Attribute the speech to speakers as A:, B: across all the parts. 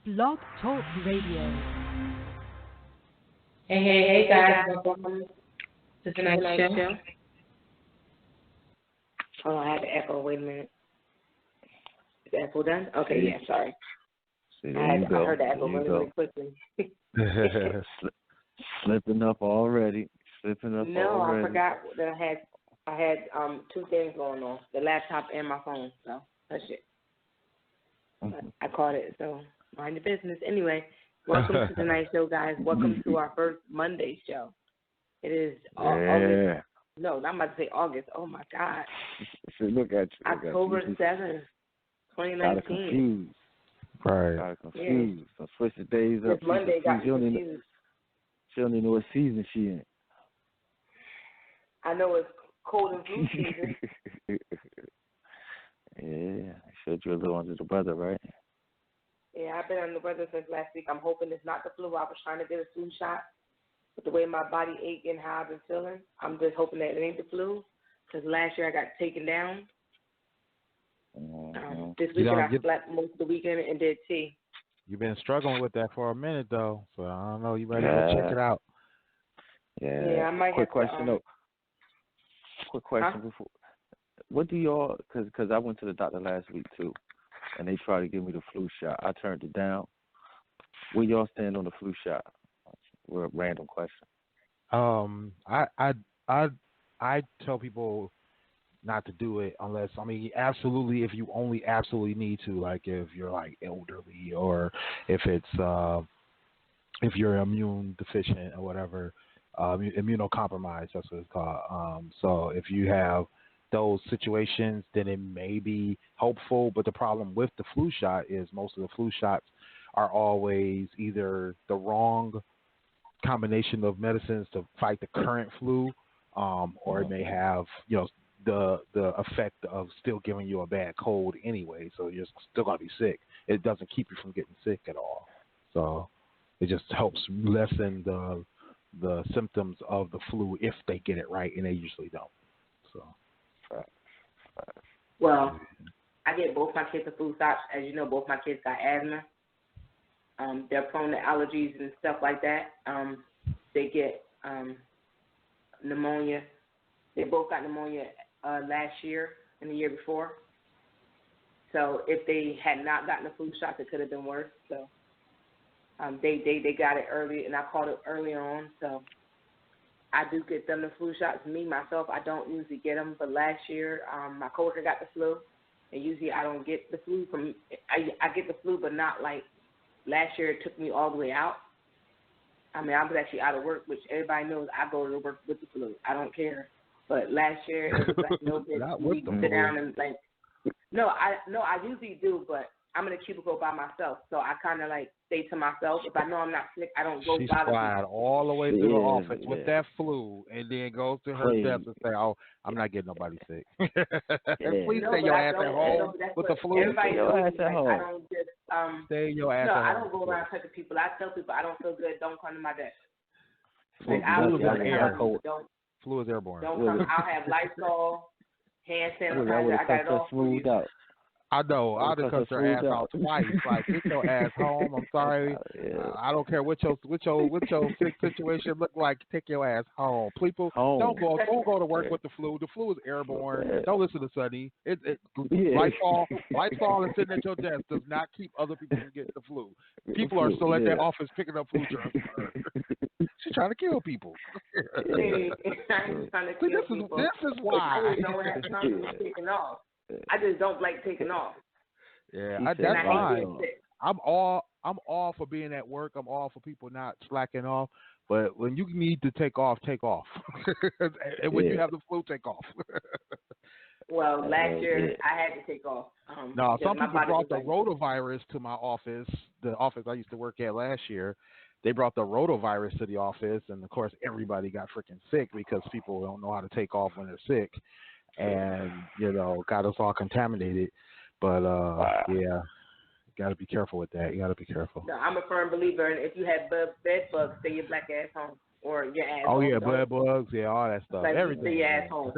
A: Blog Talk Radio.
B: Hey, guys, welcome to tonight's show. Oh, I had to echo. Wait a minute. Is the echo done? Okay, yeah, sorry.
C: See,
B: I heard the echo really quickly.
C: Slipping up already.
B: No, I forgot that I had two things going on, the laptop and my phone, so that's it. But I caught it, so mind your business. Anyway, welcome to tonight's show, guys. Welcome to our first Monday show. It is August. No, I'm about to say August. Oh, my God.
C: Look at you.
B: October 7th, 2019.
C: Confused.
D: Right.
C: Confused. So switch the days up.
B: This Monday got confused.
C: She don't even know what season she in.
B: I know it's cold and flu season.
C: Yeah, I showed you a little under the weather, right?
B: Yeah, I've been under the weather since last week. I'm hoping it's not the flu. I was trying to get a flu shot. But the way my body ache and how I've been feeling, I'm just hoping that it ain't the flu. Because last year I got taken down. This weekend I slept most of the weekend and did tea.
D: You've been struggling with that for a minute, though. So I don't know. You better go check it out.
C: Yeah,
B: I might
C: quick
B: have
C: question,
B: to,
C: Quick question before. What do y'all, because I went to the doctor last week, too, and they tried to give me the flu shot. I turned it down. Where y'all stand on the flu shot? We're a random question.
D: I tell people not to do it unless, absolutely, if you only absolutely need to, like if you're like elderly or if it's if you're immune deficient or whatever, immunocompromised, that's what it's called. So if you have those situations, then it may be helpful. But the problem with the flu shot is most of the flu shots are always either the wrong combination of medicines to fight the current flu, or it may have, the effect of still giving you a bad cold anyway, so you're still gonna be sick. It doesn't keep you from getting sick at all. So it just helps lessen the symptoms of the flu if they get it right, and they usually don't. So.
B: Well, I get both my kids the flu shots. As you know, both my kids got asthma. They're prone to allergies and stuff like that. They get pneumonia. They both got pneumonia last year and the year before. So if they had not gotten the flu shot, it could have been worse. So they got it early, and I caught it early on. So I do get them the flu shots. Me, myself, I don't usually get them. But last year, my coworker got the flu, and usually I don't get the flu. I get the flu, but not like last year. It took me all the way out. I was actually out of work, which everybody knows I go to work with the flu. I don't care. But last year, it was like no big need to sit down and like. No, I usually do, but I'm in a cubicle by myself, so I kind of like stay to myself. If I know I'm not sick, I don't go
D: She's
B: bother
D: flying
B: people.
D: all the way to the office with that flu, and then goes to her desk and say, "Oh, I'm not getting nobody sick." Please stay your ass at home with the flu.
B: Everybody knows your ass at home. I don't just
D: stay your ass at home.
B: I don't go around touching people. I tell people I don't feel good. Don't come to my desk.
D: Flu is airborne.
B: Don't come. I'll have Lysol, hand sanitizer. I got it all for you.
D: I know. I done cussed her ass out twice. Like, get your ass home. I'm sorry. I don't care what your sick situation look like. Take your ass home. People, don't go to work with the flu. The flu is airborne. Don't listen to Sonny. Lysol and sitting at your desk does not keep other people from getting the flu. People are still at their office picking up flu germs. She's trying to kill people.
B: I'm trying to kill people.
D: This is why.
B: I don't have time to be taken off. I just don't like taking off.
D: Yeah, that's fine. I'm all for being at work. I'm all for people not slacking off. But when you need to take off, take off. And when you have the flu, take off.
B: Well, last year I had to take off.
D: No, some people brought the rotavirus to my office, the office I used to work at last year. They brought the rotavirus to the office, and of course everybody got freaking sick because people don't know how to take off when they're sick. And, got us all contaminated. But, yeah, you got to be careful with that. You got to be careful.
B: No, I'm a firm believer in if you have bed bugs, stay your black ass home. Or your ass home.
D: Oh, yeah, bed bugs, yeah, all that stuff.
B: Like,
D: everything.
B: Stay your ass home.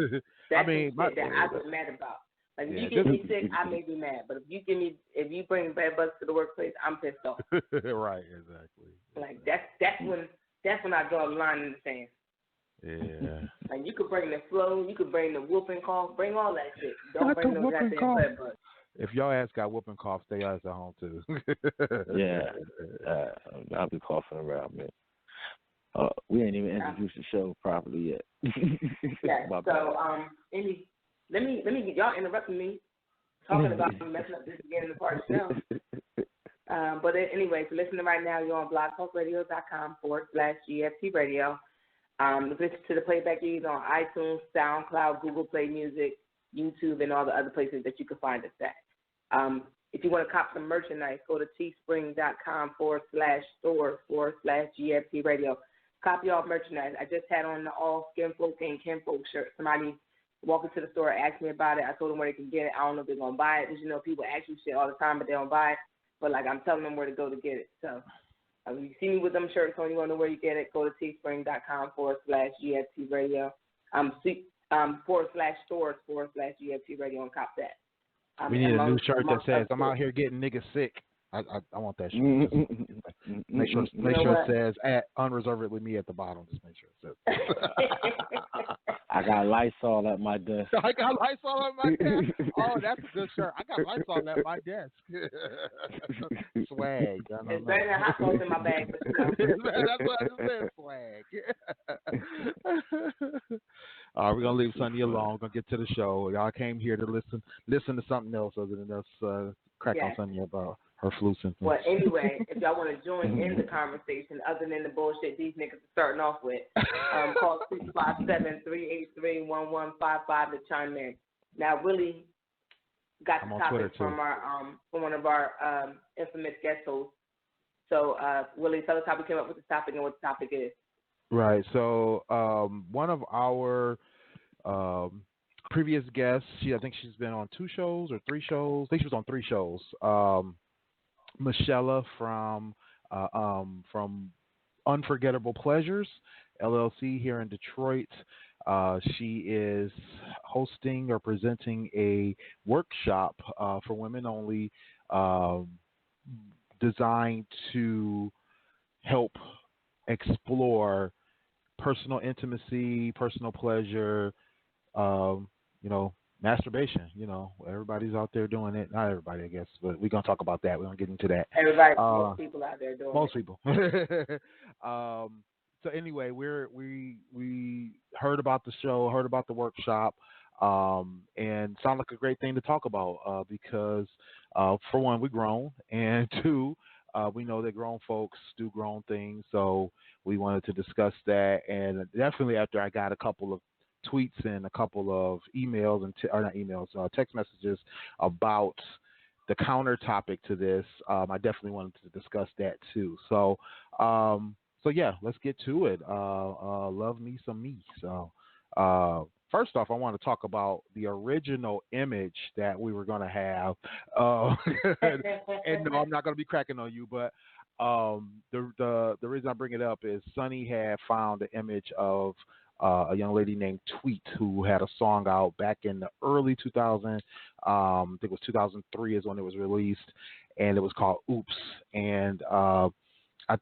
B: That's that I get mad about. Like if
D: Yeah,
B: you get me sick, I may be mad, but if you bring bed bugs to the workplace, I'm pissed off.
D: Right, exactly.
B: Like that's when I draw the line in the sand.
D: Yeah.
B: Like you could bring the flu, you could bring the whooping cough, bring all that shit. Don't bring no goddamn bed bugs.
D: If y'all ass got whooping cough, stay ass at home too.
C: Yeah, I'll be coughing around, man. We ain't even introduced the show properly yet.
B: Yeah. So let me get y'all interrupting me talking about me messing up this beginning part of the show. But anyway, if you're listening right now, you're on blogtalkradio.com/GFT radio. Listen to the playback either on iTunes, SoundCloud, Google Play Music, YouTube, and all the other places that you can find us at. If you want to cop some merchandise, go to teespring.com/store/GFT radio. Copy all merchandise. I just had on the all skin folk and kinfolk shirt. Somebody walked into the store, asked me about it. I told them where they can get it. I don't know if they're going to buy it. Because, people ask you shit all the time, but they don't buy it. But, I'm telling them where to go to get it. So, you see me with them shirts on, you want to know where you get it, go to teespring.com/GFT radio. /stores/GFT radio and cop that.
D: We need a new shirt that says, I'm out here getting niggas sick. I want that shirt. Make sure it says at unreservedly me at the bottom. Just make sure it says.
C: I got Lysol at my desk.
D: I got Lysol at my desk. Oh, that's a good shirt. I got Lysol at my desk. Swag.
B: It's better than hot sauce in my bag.
D: That's what I just said. Swag. All right, we're gonna leave Sunny alone. We're gonna get to the show. Y'all came here to listen to something else other than us crack on Sunny about her flu symptoms.
B: Well, anyway, if y'all want to join in the conversation, other than the bullshit these niggas are starting off with, call 657-383-1155 to chime in. Now, Willie got the topic from one of our infamous guest hosts. So, Willie, tell us how we came up with the topic and what the topic is.
D: Right. So, one of our previous guests, I think she's been on 2 shows or 3 shows. I think she was on 3 shows. Michelle from Unforgettable Pleasures LLC here in Detroit. She is hosting or presenting a workshop for women only, designed to help explore personal intimacy, personal pleasure, masturbation. Everybody's out there doing it. Not everybody, I guess, but we're going to talk about that. We're going to get into that.
B: Everybody, most people out there doing
D: most
B: it.
D: Most people. So anyway, we heard about the show, heard about the workshop, and sounded like a great thing to talk about because, for one, we're grown, and 2, we know that grown folks do grown things, so we wanted to discuss that. And definitely after I got a couple of tweets and a couple of emails and text messages about the counter topic to this, I definitely wanted to discuss that too. So yeah, let's get to it. Love me some me. So first off, I want to talk about the original image that we were going to have. And no, I'm not going to be cracking on you, but the reason I bring it up is Sunny had found the image of a young lady named Tweet who had a song out back in the early 2000s. I think it was 2003 is when it was released, and it was called Oops. And I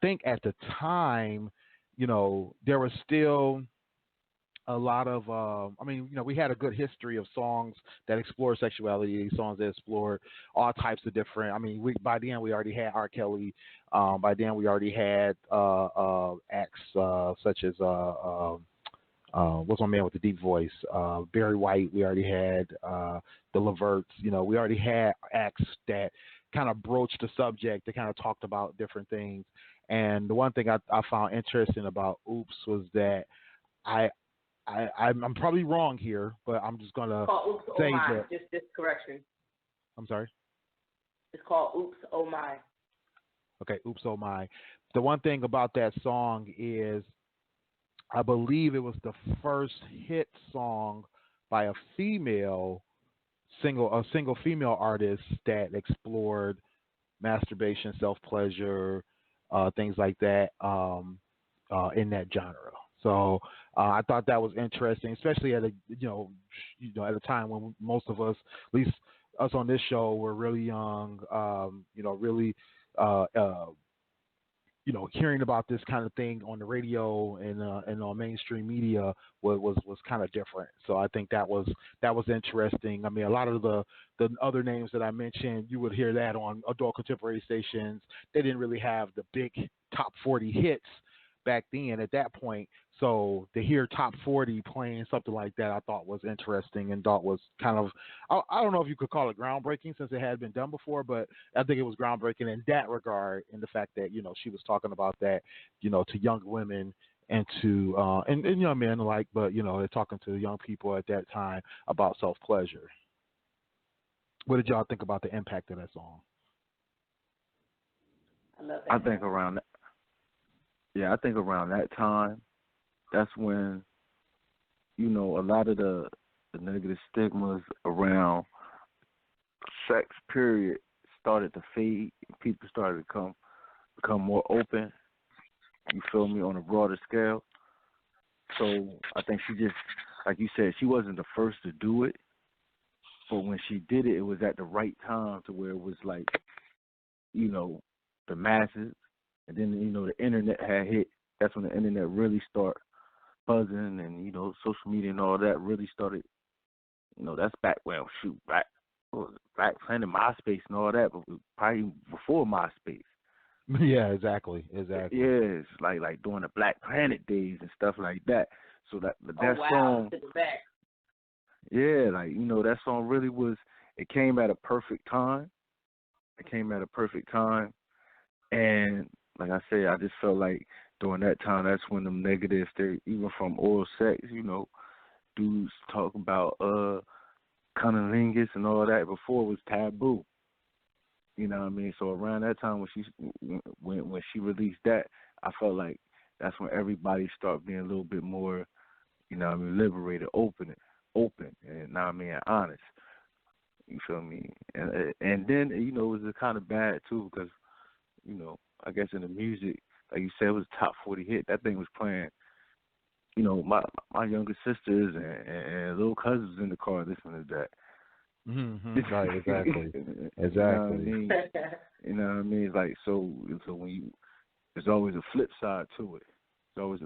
D: think at the time, there was still a lot of, we had a good history of songs that explored sexuality, songs that explored all types of different, by the end we already had R. Kelly. By then we already had acts such as, what's my man with the deep voice? Barry White. We already had the Leverts. We already had acts that kind of broached the subject, that kind of talked about different things. And the one thing I found interesting about Oops was that I'm probably wrong here, but I'm just gonna say that.
B: Just correction.
D: I'm sorry.
B: It's called Oops Oh My.
D: Okay, Oops Oh My. The one thing about that song is, I believe it was the first hit song by a single female artist that explored masturbation, self-pleasure, things like that, in that genre. So I thought that was interesting, especially at a at a time when most of us, at least us on this show, were really young. Really hearing about this kind of thing on the radio and on mainstream media was kind of different. So I think that was interesting. I mean, a lot of the other names that I mentioned, you would hear that on adult contemporary stations. They didn't really have the big top 40 hits back then at that point. So to hear top 40 playing something like that, I thought was interesting and thought was kind of, I don't know if you could call it groundbreaking since it had been done before, but I think it was groundbreaking in that regard, in the fact that, she was talking about that, to young women and to, and young men alike, but, they're talking to young people at that time about self-pleasure. What did y'all think about the impact of that song?
B: I love that.
C: I think around that time, that's when, a lot of the negative stigmas around sex, period, started to fade. People started to become more open, you feel me, on a broader scale. So I think she just, like you said, she wasn't the first to do it, but when she did it, it was at the right time to where it was like, the masses, and then, the internet had hit. That's when the internet really started buzzing, and, social media and all that really started, that's back when, Black Planet, MySpace and all that, but probably before MySpace.
D: Yeah, exactly.
C: Yeah, it's like during the Black Planet days and stuff like that. So that song, yeah, that song really was, it came at a perfect time. And like I said, I just felt like during that time, that's when them negatives, even from oral sex, dudes talk about cunnilingus and all that before it was taboo. You know what I mean? So around that time when she released that, I felt like that's when everybody started being a little bit more, liberated, open, and honest. You feel me? And then it was kind of bad too because, I guess in the music, like you said, it was a top 40 hit. That thing was playing. My younger sisters and little cousins in the car listening to that.
D: Mm-hmm. Right, exactly.
C: You know what I mean? It's like so when there's always a flip side to it. It's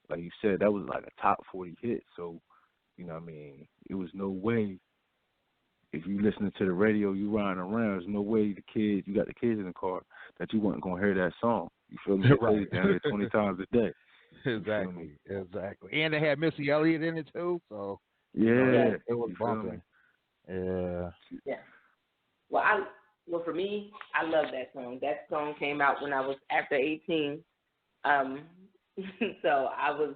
C: like you said, that was like a top 40 hit. So, it was no way. If you listening to the radio, you riding around, there's no way you got the kids in the car, that you weren't going to hear that song. You feel me?
D: Right.
C: Down there 20 times a day.
D: Exactly. And they had Missy Elliott in it too, so
C: yeah,
D: it was bumping. Yeah.
B: Yeah. Well, for me, I love that song. That song came out when I was after 18. So I was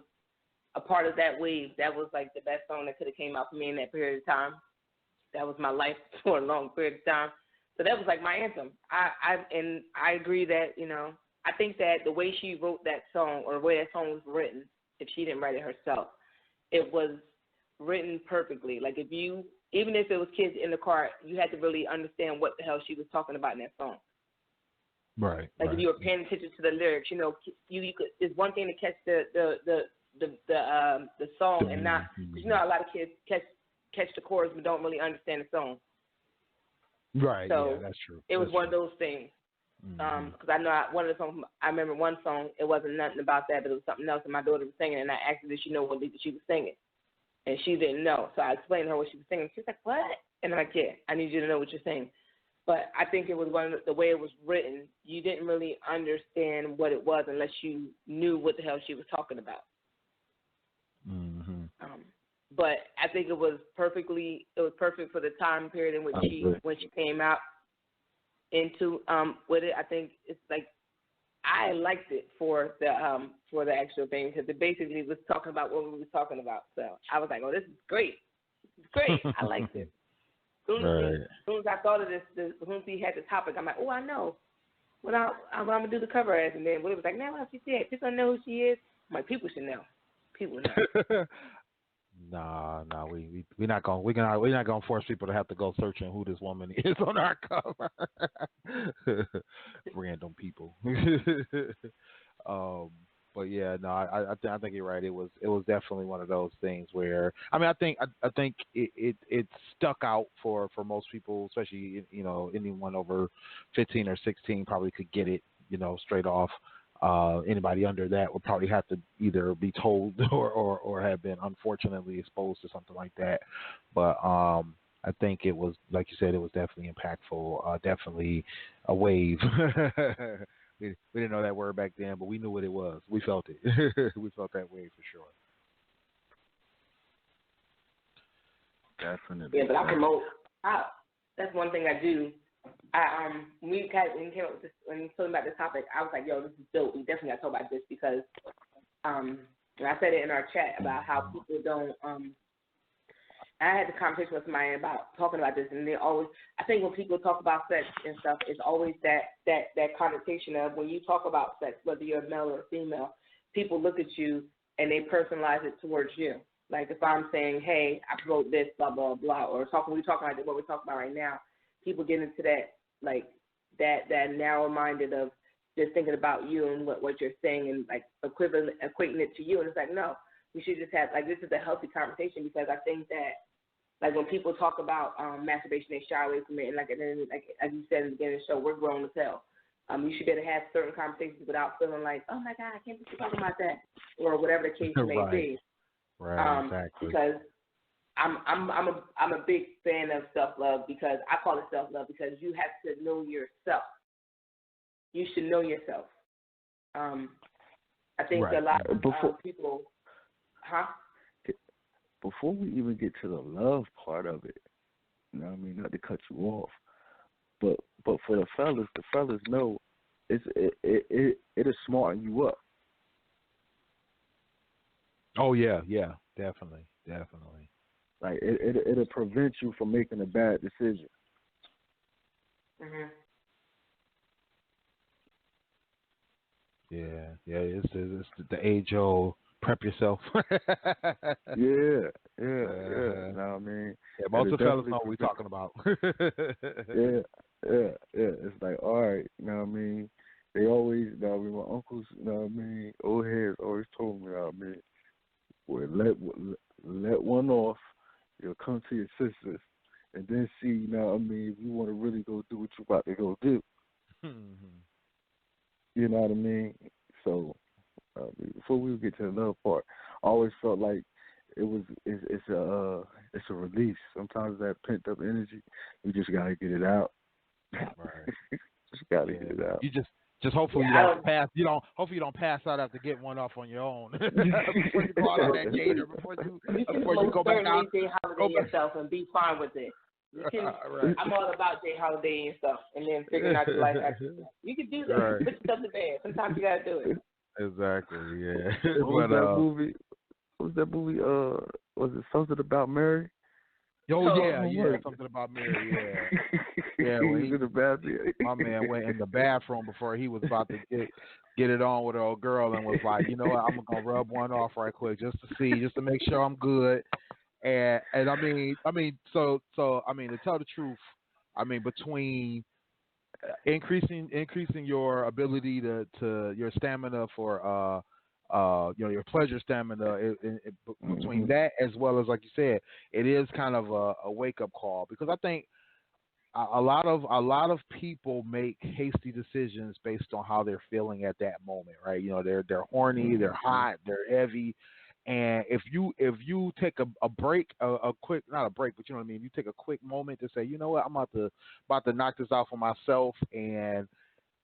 B: a part of that wave. That was like the best song that could have came out for me in that period of time. That was my life for a long period of time. So that was like my anthem. I agree that, I think that the way she wrote that song, or the way that song was written, if she didn't write it herself, it was written perfectly. Like even if it was kids in the car, you had to really understand what the hell she was talking about in that song.
D: Right.
B: Like if you were paying attention to the lyrics, you could. It's one thing to catch the song and not, because a lot of kids catch the chorus but don't really understand the song.
D: Right.
B: So
D: yeah, that's true.
B: It was one of those things. Because I know one of the songs, I remember one song, it wasn't nothing about that, but it was something else, and my daughter was singing, and I asked her, did she know what she was singing? And she didn't know. So I explained to her what she was singing. She was like, what? And I'm like, yeah, I need you to know what you're saying. But I think it was the way it was written, you didn't really understand what it was unless you knew what the hell she was talking about.
D: Mm-hmm.
B: But I think it was perfect for the time period in which when she came out into with it. I think it's like, I liked it for the actual thing, because it basically was talking about what we were talking about. So I was like, oh, this is great. It's great. I liked it. As soon as I thought of this, as soon as he had the topic, I'm like, oh, I know what I'm going to do the cover as. And then when it was like, now what she said, people don't know who she is. I'm like, people should know. People know.
D: Nah, we're not gonna force people to have to go searching who this woman is on our cover. Random people. But yeah, no, I think you're right. It was definitely one of those things where I mean I think it stuck out for most people, especially anyone over 15 or 16 probably could get it straight off. Anybody under that would probably have to either be told or have been unfortunately exposed to something like that. But I think it was, like you said, it was definitely impactful. Definitely a wave. We didn't know that word back then, but we knew what it was. We felt it. We felt that wave for sure.
C: Definitely.
B: Yeah, but I promote. That's one thing I do. When we came up with this, when you told me about this topic, I was like, yo, this is dope. We definitely got to talk about this because, and I said it in our chat about how people don't. I had a conversation with somebody about talking about this, and they always. I think when people talk about sex and stuff, it's always that connotation of when you talk about sex, whether you're male or female, people look at you and they personalize it towards you. Like if I'm saying, hey, I promote this, blah blah blah, or we're talking like what we're talking about right now, people get into that like that narrow-minded of just thinking about you and what you're saying and like equating it to you, and it's like no, we should just have like this is a healthy conversation because I think that. Like when people talk about masturbation, they shy away from it, and like as you said in the beginning of the show, we're grown as hell. You should be able to have certain conversations without feeling like, oh my God, I can't believe you're talking about that, or whatever the case may be.
D: Right, exactly.
B: Because I'm a big fan of self-love because I call it self-love because you have to know yourself. You should know yourself. I think a lot of people,
C: Before we even get to the love part of it, you know what I mean, not to cut you off, but for the fellas know it'll smarten you up.
D: Oh yeah, definitely.
C: Like it'll prevent you from making a bad decision.
B: Mhm.
D: Yeah, it's the age old prep yourself.
C: Yeah. You know what I mean?
D: Yeah, most of the fellas know what we're talking about.
C: Yeah. It's like, all right, you know what I mean? They always, you know what I mean, my uncles, you know what I mean, old heads always told me, you know what I mean, well, let one off, you'll come to your sisters, and then see, you know what I mean, if you want to really go do what you're about to go do. You know what I mean? So, before we get to the love part, I always felt like it's a release. Sometimes that pent up energy, you just gotta get it out.
D: Right.
C: Just gotta get it out.
D: You just hopefully you don't pass. Hopefully you don't pass out after getting one off on your own before you go out of that gate or before you go back out.
B: Jay Holiday yourself and be fine with it. You can, right. I'm all about Jay Holiday and stuff, and then figuring out your life after that. You can do that.
D: Right.
B: Put yourself to bed. Sometimes you gotta do it.
D: Exactly. Yeah.
C: What was that movie? Was it Something About Mary?
D: Yeah, Something About Mary. Yeah. Yeah, when
C: he was in the bathroom.
D: My man went in the bathroom before he was about to get it on with an old girl and was like, you know what, I'm gonna rub one off right quick just to make sure I'm good. And I mean, so I mean, to tell the truth, I mean, between increasing your ability to your stamina for your pleasure stamina between that as well as, like you said, it is kind of a wake up call, because I think a lot of people make hasty decisions based on how they're feeling at that moment, right? You know, they're horny, they're hot, they're heavy, and if you take a break, a quick, not a break, but you know what I mean, you take a quick moment to say, you know what, I'm about to knock this out for myself and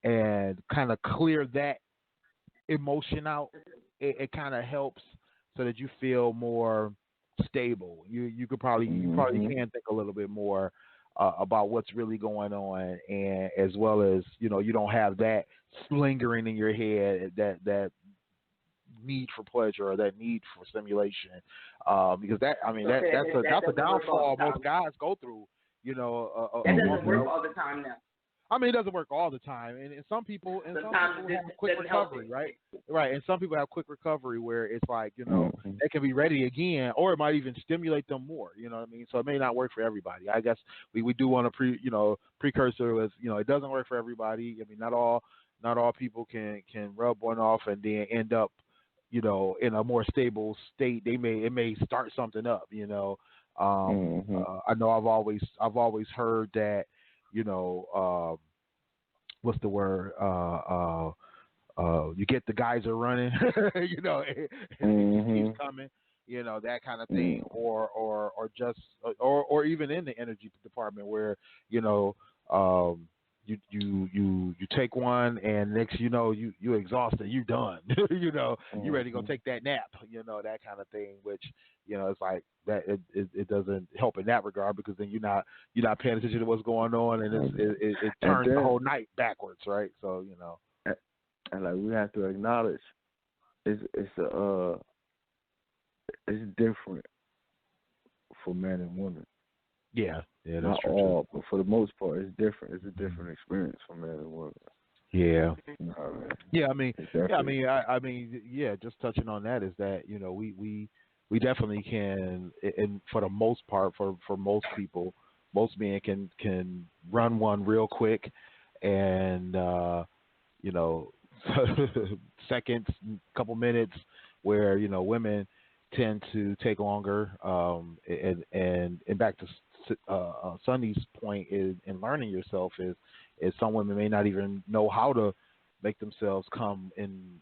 D: kind of clear that emotion out, it kind of helps so that you feel more stable. You probably can think a little bit more about what's really going on, and as well as, you know, you don't have that lingering in your head, that need for pleasure or that need for stimulation, because that's a downfall most guys go through. You know,
B: that doesn't work all the time now.
D: I mean, it doesn't work all the time, and some people have quick recovery, right? Right, and some people have quick recovery where it's like, you know, they can be ready again, or it might even stimulate them more. You know what I mean? So it may not work for everybody. I guess we do want to precursor with, you know, it doesn't work for everybody. I mean, not all people can rub one off and then end up in a more stable state, it may start something up. I know I've always heard that, what's the word? You get the geyser running, and he's coming, that kind of thing, or just, or even in the energy department where, you take one and next you exhausted, you done, you ready to go take that nap, that kind of thing, which it's like that it doesn't help in that regard, because then you're not paying attention to what's going on, and it turns the whole night backwards, right? So
C: and like we have to acknowledge it's different for men and women.
D: Yeah, that's
C: not
D: true.
C: all, but for the most part, it's different. It's a different experience for men and women.
D: Yeah.
C: Yeah,
D: I mean, just touching on that is that, we definitely can, and for the most part, for most people, most men can run one real quick, and seconds, couple minutes, where women tend to take longer. And back to Sunny's point in learning yourself is some women may not even know how to make themselves come in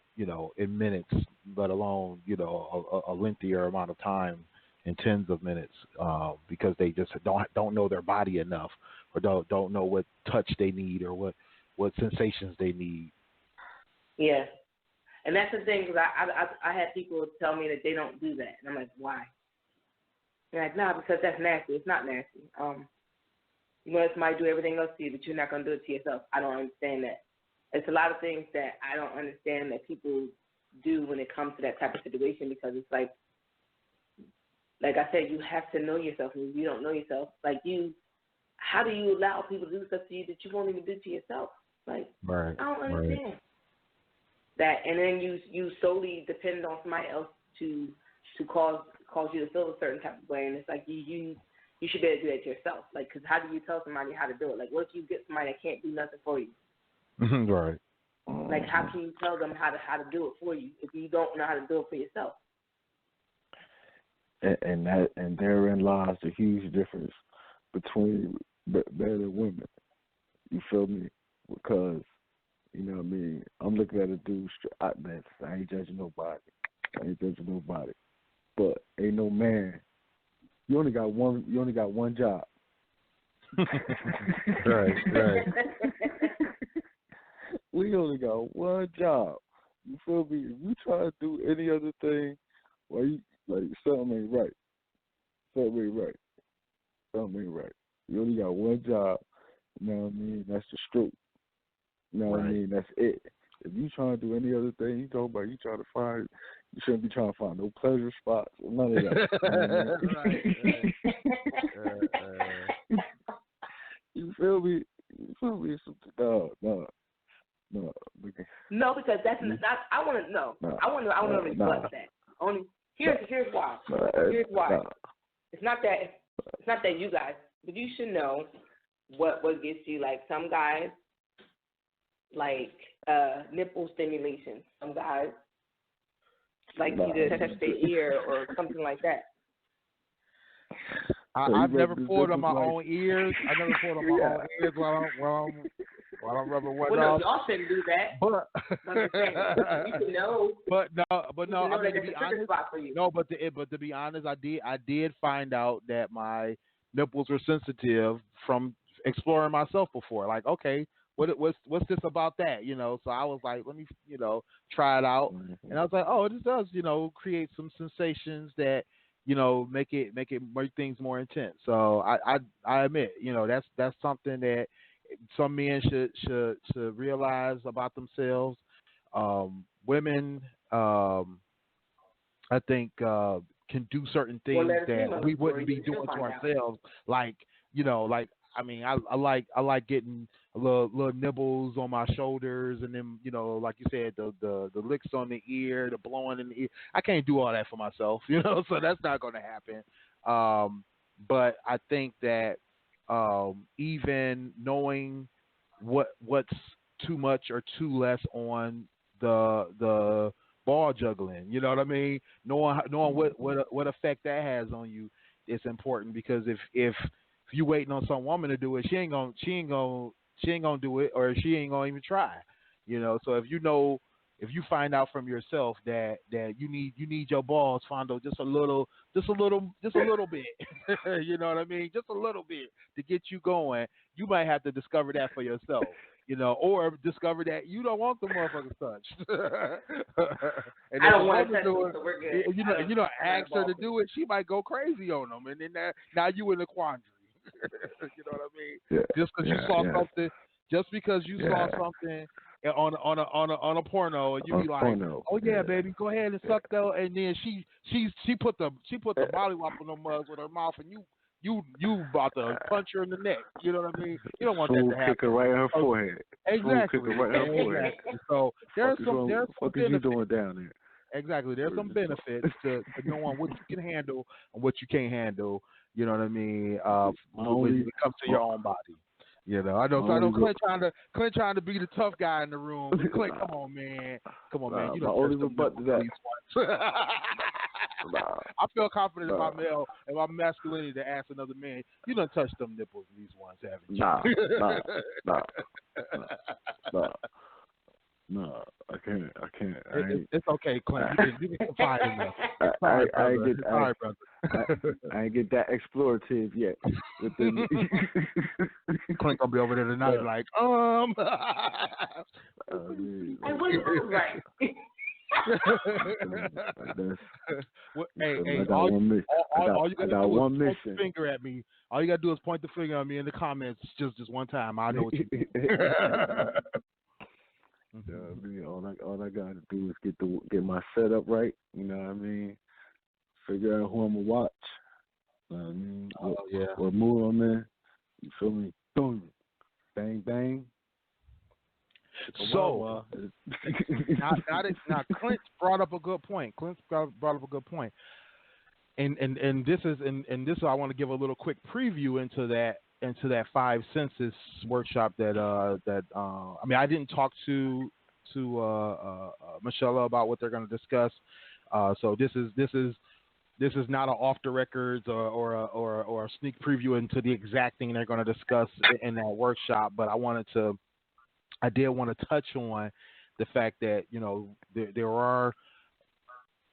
D: minutes, let alone a lengthier amount of time, in tens of minutes, because they just don't know their body enough, or don't know what touch they need, or what sensations they need.
B: Yeah, and that's the thing, because I had people tell me that they don't do that, and I'm like, why? They're like, nah, because that's nasty. It's not nasty. Let somebody do everything else to you, but you're not going to do it to yourself. I don't understand that. It's a lot of things that I don't understand that people do when it comes to that type of situation, because it's like I said, you have to know yourself. And if you don't know yourself, how do you allow people to do stuff to you that you won't even do to yourself? Like,
D: right,
B: I don't understand that. And then you solely depend on somebody else to cause you to feel a certain type of way, and it's like you should be able to do that to yourself. Like, because how do you tell somebody how to do it? Like, what if you get somebody that can't do nothing for you?
D: Right.
B: Like, how can you tell them how to do it for you if you don't know how to do it for yourself?
C: And therein lies the huge difference between men and women. You feel me? Because what I mean. I'm looking at a dude. I ain't judging nobody. But ain't no man. You only got one job.
D: Right.
C: We only got one job. You feel me? If you try to do any other thing, well, something ain't right. You only got one job. You know what I mean? That's the stroke. You know what I mean? That's it. If you trying to do any other thing, you trying to find. You shouldn't be trying to find no pleasure spots or none of that. You feel me?
B: No, because that's not. I want to know. I want to reflect that. Only here's why. Here's why. It's not that you guys, but you should know what gets you. Like, some guys like nipple stimulation. Some guys like you to touch their ear or something like that.
D: I've never pulled on my own ears. I never pulled on my own ears while I'm rubbing one off.
B: Y'all shouldn't do that.
D: But
B: you should know.
D: But no. I mean,
B: to be honest, for you.
D: No, but to be honest, I did find out that my nipples were sensitive from exploring myself before. Like, okay, what's this about that? So I was like, let me try it out, and I was like, oh, this does create some sensations that make things more intense. So I admit, that's something that some men should realize about themselves. Women, I think, can do certain things that we wouldn't be doing to ourselves. Like, I mean, I like getting a little nibbles on my shoulders, and then like you said, the licks on the ear, the blowing in the ear. I can't do all that for myself, so that's not going to happen. But I think that even knowing what's too much or too less on the ball juggling. You know what I mean? Knowing what effect that has on you is important, because if you waiting on some woman to do it, she ain't gonna do it, or she ain't gonna even try. You know, so if you find out from yourself that you need your balls fondled just a little bit, you know what I mean? Just a little bit to get you going. You might have to discover that for yourself, you know, or discover that you don't want the motherfuckers touched. And
B: I don't want to touch them, so we're good.
D: You know, ask her to do it. She might go crazy on them, and then now you in a quandary. You know what I mean?
C: Yeah,
D: Just because you saw something. Just because you saw something on a porno, and you be like, "Oh yeah, baby, go ahead and suck though," and then she put the mollywop on them mugs with her mouth, and you about to punch her in the neck. You know what I mean? You don't want that to happen.
C: Kick her right in her forehead.
D: Exactly.
C: Kick her right in her forehead.
D: Exactly. So there's some
C: what is you doing down there?
D: Exactly. There's some benefits to knowing what you can handle and what you can't handle. You know what I mean? When it comes to your own body. You know, I know Clint trying to be the tough guy in the room. Clint, come on, man. You don't touch them nipples once. I feel confident in my masculinity to ask another man, you done touched them nipples at least once, haven't you?
C: No, I can't.
D: It's okay, Clint. You can confide in us.
C: I ain't get that explorative yet.
D: Clint gonna be over there tonight, like,
B: I wasn't right.
D: All you gotta do is point the finger at me. All you gotta do is point the finger at me in the comments just one time. I know what you mean.
C: I mean, all I gotta do is get my setup right. You know what I mean? Figure out who I'm gonna watch. You know what I mean? What mood I'm in. You feel me? Boom, bang, bang.
D: So now Clint brought up a good point. And this I want to give a little quick preview into that five senses workshop that I mean, I didn't talk to Michelle about what they're going to discuss. So this is not an off the records or a sneak preview into the exact thing they're going to discuss in that workshop. But I did want to touch on the fact that, you know,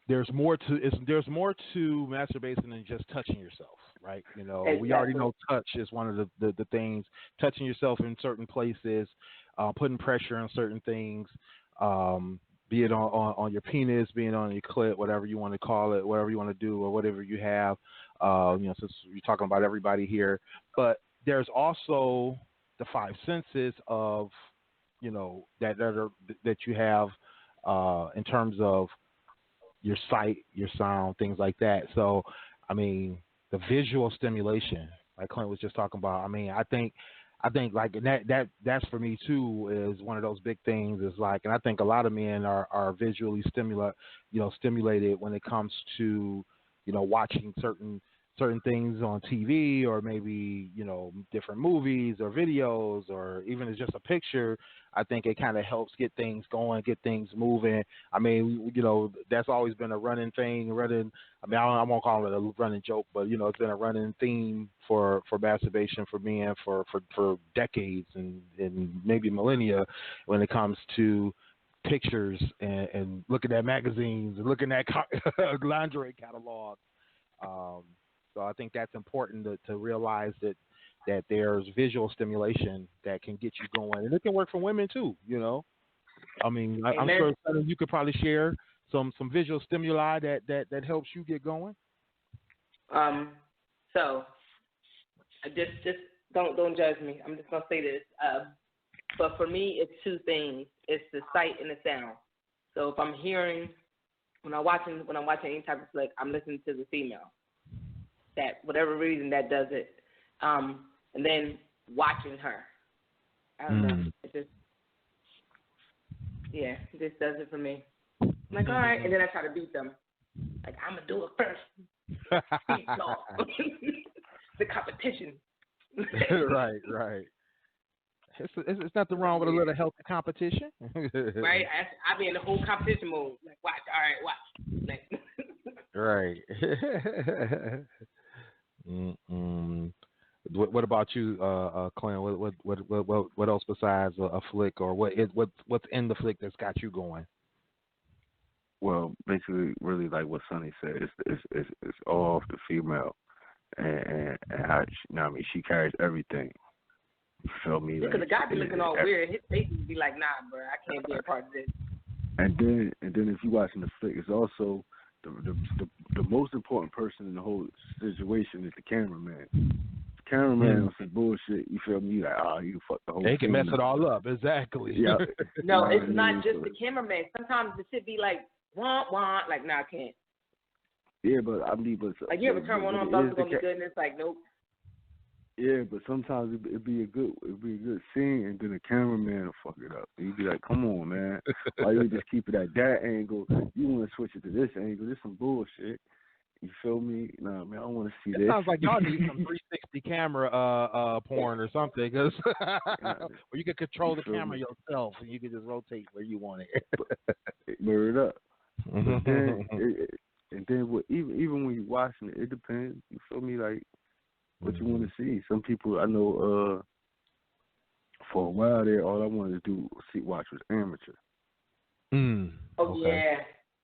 D: there's more to masturbation than just touching yourself, right? You know, exactly. We already know touch is one of the things. Touching yourself in certain places, putting pressure on certain things, be it on your penis, being on your clit, whatever you want to call it, whatever you want to do, or whatever you have. You know, since you're talking about everybody here, but there's also the five senses of, you know, that you have in terms of your sight, your sound, things like that. So, I mean, the visual stimulation, like Clint was just talking about. I mean, I think like that's for me too, is one of those big things. Is like, and I think a lot of men are visually stimulated when it comes to, you know, watching certain things on TV, or maybe, you know, different movies or videos, or even it's just a picture. I think it kind of helps get things going, get things moving. I mean, you know, that's always been a running thing. I mean, I won't call it a running joke, but, you know, it's been a running theme for masturbation for men for decades and maybe millennia, when it comes to pictures and looking at magazines and looking at lingerie catalogs. So I think that's important to realize that there's visual stimulation that can get you going, and it can work for women too. You know, I mean, I'm sure you could probably share some visual stimuli that helps you get going.
B: So just don't judge me. I'm just gonna say this. But for me, it's two things. It's the sight and the sound. So if I'm hearing, when I'm watching any type of flick, I'm listening to the female. That whatever reason that does it, and then watching her. I don't know. It just does it for me. I'm like, all right, and then I try to beat them. Like, I'm gonna do it first. Beat y'all. The competition.
D: Right. It's nothing wrong with a little healthy competition.
B: Right? I be in the whole competition mode. Like, watch. All right, watch.
D: Right. What about you, Clint? What else besides a flick, or what's in the flick that's got you going?
C: Well, basically, really like what Sonny said, it's all off the female, and how she carries everything. You feel me?
B: Because the guy be looking all weird. His face would be like, nah, bro, I can't be a part of this.
C: And then if you're watching the flick, it's also the most important person in the whole situation is the cameraman. The cameraman on some bullshit. You feel me? Like, you fuck the whole.
D: They can mess
C: up.
D: it all up. Exactly.
C: Yeah.
B: No, it's not just the cameraman. Sometimes the shit be like, wah, like, nah, I can't.
C: Yeah, but
B: like, you ever turn one on, thought it was gonna be good, and it's like, nope.
C: Yeah, but sometimes it'd be a good scene, and then the cameraman will fuck it up. And you'd be like, come on, man. Why you just keep it at that angle? You want to switch it to this angle? This some bullshit. You feel me? Nah, man, I don't want to see this.
D: Sounds like y'all need some 360 camera porn or something, because where you can control the camera yourself, and you can just rotate where you want it.
C: Blur it up. And then even when you're watching it, it depends. You feel me? Like, what you want to see. Some people I know, for a while there, all I wanted to watch was amateur.
B: Oh, okay.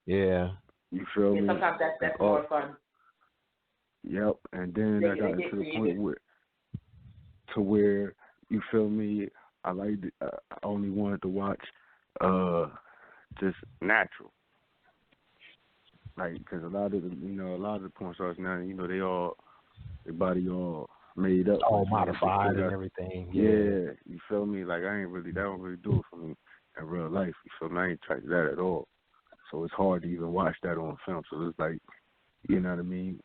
D: Yeah.
C: You feel me?
B: Sometimes that's more fun.
C: Yep. And then I got to the point where you feel me. I only wanted to watch just natural. Like, because a lot of the porn stars now, their body all made up,
D: all modified and everything.
C: Yeah, you feel me? Like, that don't really do it for me in real life. You feel me? I ain't tried that at all. So it's hard to even watch that on film. So it's like, you know what I mean?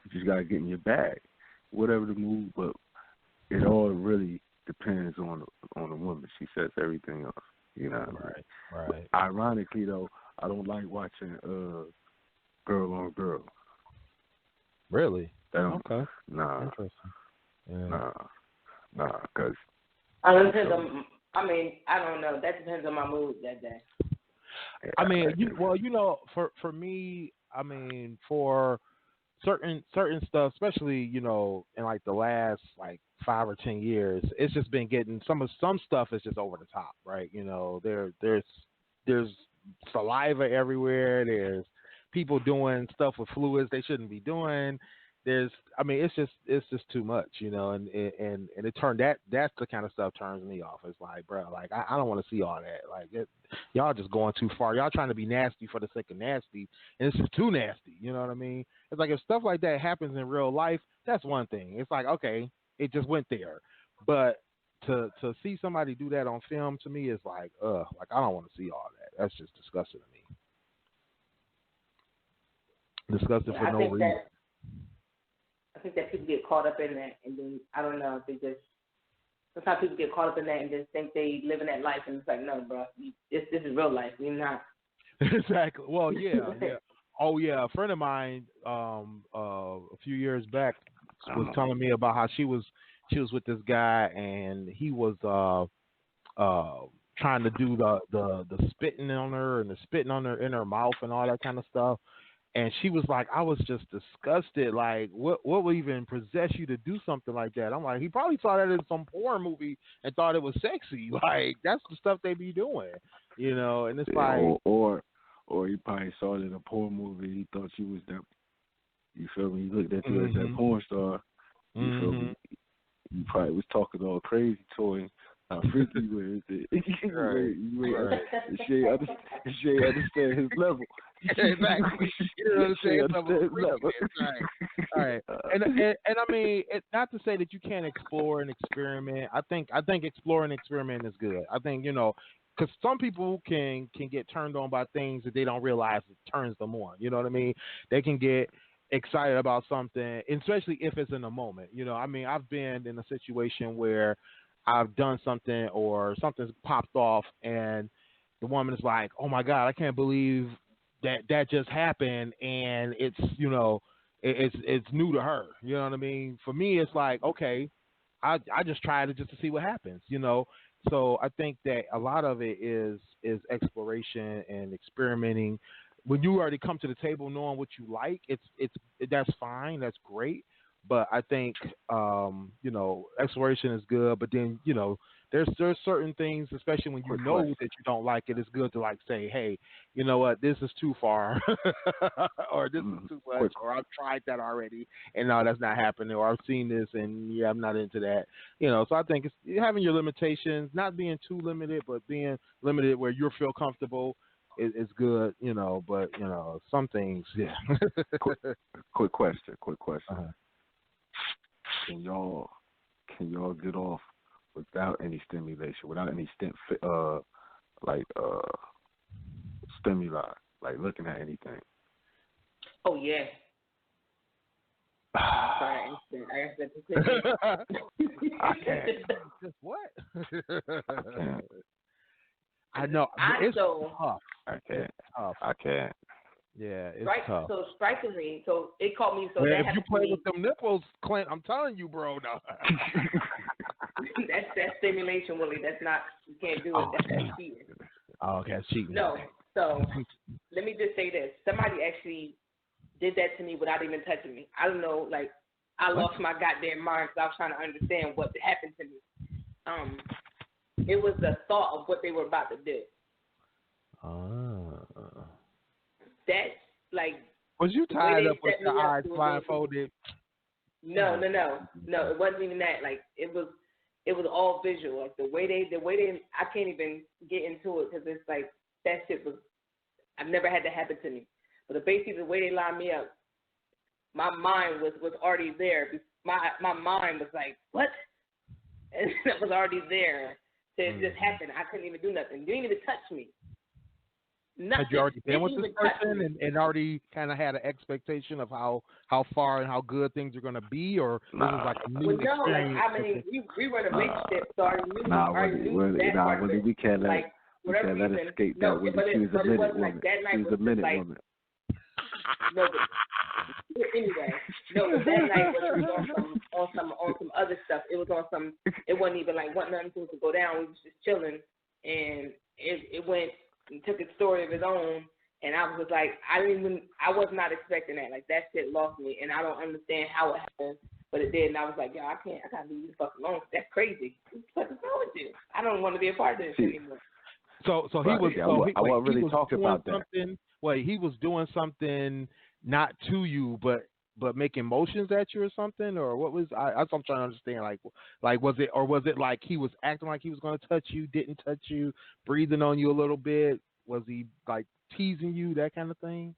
C: You just gotta get in your bag, whatever the mood. But it all really depends on the woman. She says everything else. You know what I mean?
D: Right.
C: But ironically though, I don't like watching girl on girl.
D: Really?
C: Okay. Nah.
D: Interesting. Yeah.
C: Nah, because
B: I don't know. That depends on my mood that day.
D: I mean, for me, I mean, for certain stuff, especially in like the last like 5 or 10 years, it's just been getting some stuff is just over the top, right? There's saliva everywhere. There's people doing stuff with fluids they shouldn't be doing. It's just too much, and it turned that's the kind of stuff turns me off. It's like, bro, like I don't want to see all that. Like y'all just going too far. Y'all trying to be nasty for the sake of nasty, and it's just too nasty. You know what I mean? It's like if stuff like that happens in real life, that's one thing. It's like, okay, it just went there, but to see somebody do that on film, to me is like I don't want to see all that. That's just disgusting to me. Disgusting for no reason.
B: I think that people get caught up in that, and then I don't know. Sometimes people get caught up in that and just think they live in that life, and it's like, no, bro, this is real life. We're not.
D: Exactly. Well, yeah. Oh, yeah. A friend of mine, a few years back, was telling me about how she was with this guy, and he was trying to do the spitting on her and the spitting on her in her mouth and all that kind of stuff. And she was like, I was just disgusted. Like, what would even possess you to do something like that? I'm like, he probably saw that in some porn movie and thought it was sexy. Like, that's the stuff they be doing, And it's like,
C: or he probably saw it in a porn movie. He thought she was that. You feel me? He looked at you as that porn star. You feel me? You probably was talking all crazy to him. How freaky you is it? She ain't understand his level.
D: Exactly. You know what I'm saying? All right. And I mean, not to say that you can't explore and experiment. I think exploring and experiment is good. I think, because some people can get turned on by things that they don't realize it turns them on. You know what I mean? They can get excited about something, especially if it's in a moment. I mean, I've been in a situation where I've done something or something's popped off, and the woman is like, "Oh my God, I can't believe that just happened," and it's it's new to her. You know what I mean? For me, it's like, okay, I just tried it just to see what happens. So I think that a lot of it is exploration and experimenting. When you already come to the table knowing what you like, that's fine, that's great. But I think exploration is good. But then there's certain things, especially when you know that you don't like it, it's good to like say, hey, you know what, this is too far, or this is too much, or I've tried that already, and no, that's not happening, or I've seen this, and yeah, I'm not into that. So I think it's having your limitations, not being too limited, but being limited where you feel comfortable is good. But some things, yeah.
C: Quick question.
D: Uh-huh.
C: Can y'all get off without any stimulation, without any stimuli, like looking at anything?
B: Oh yeah. Sorry,
C: I can't.
D: What?
C: I can't.
D: I know. It's tough.
C: I can't.
D: It's tough.
C: I can't.
D: Yeah, it's tough.
B: So strikingly, so it caught me. So
D: man,
B: that
D: if you
B: happened
D: play
B: to me.
D: with them nipples, Clint, I'm telling you, bro. No.
B: that's stimulation, Willie. That's not. You can't do it. That's cheating.
D: Oh, okay, that's cheating.
B: No. So let me just say this: somebody actually did that to me without even touching me. I don't know. Like I lost my goddamn mind because I was trying to understand what happened to me. It was the thought of what they were about to do. That's like.
D: Was you tied up with your eyes blindfolded?
B: No. It wasn't even that. Like it was all visual. Like the way they, I can't even get into it because it's like that shit was. I've never had that happen to me. But basically the way they lined me up, my mind was already there. My mind was like, what? And it was already there. So it just happened. I couldn't even do nothing. They didn't even touch me. Nothing.
D: Had you already been with this person and already kind of had an expectation of how far and how good things are going to be, or this is like a new experience?
B: Like, I mean, we were in a relationship, so I already knew that part of it.
C: We can't let
B: like, whatever
C: let
B: reason,
C: escape
B: no,
C: that.
B: But
C: She was a minute woman.
B: Like, that night
C: she was a minute
B: like,
C: woman.
B: No, but anyway, no, but that night was on some other stuff. It was on some. It wasn't even like wasn't nothing to go down. We was just chilling, and it went and took a story of its own. And I was just like, I was not expecting that. Like that shit lost me, and I don't understand how it happened, but it did. And I was like, yo, I gotta leave this fuck alone. That's crazy. What the wrong with you? I don't want to be a part of this anymore.
D: So he was.
C: I wasn't really talking about that.
D: Wait, he was doing something not to you, but making motions at you or something, or what was? That's what I'm trying to understand. Like was it like he was acting like he was going to touch you, didn't touch you, breathing on you a little bit? Was he like teasing you, that kind of thing?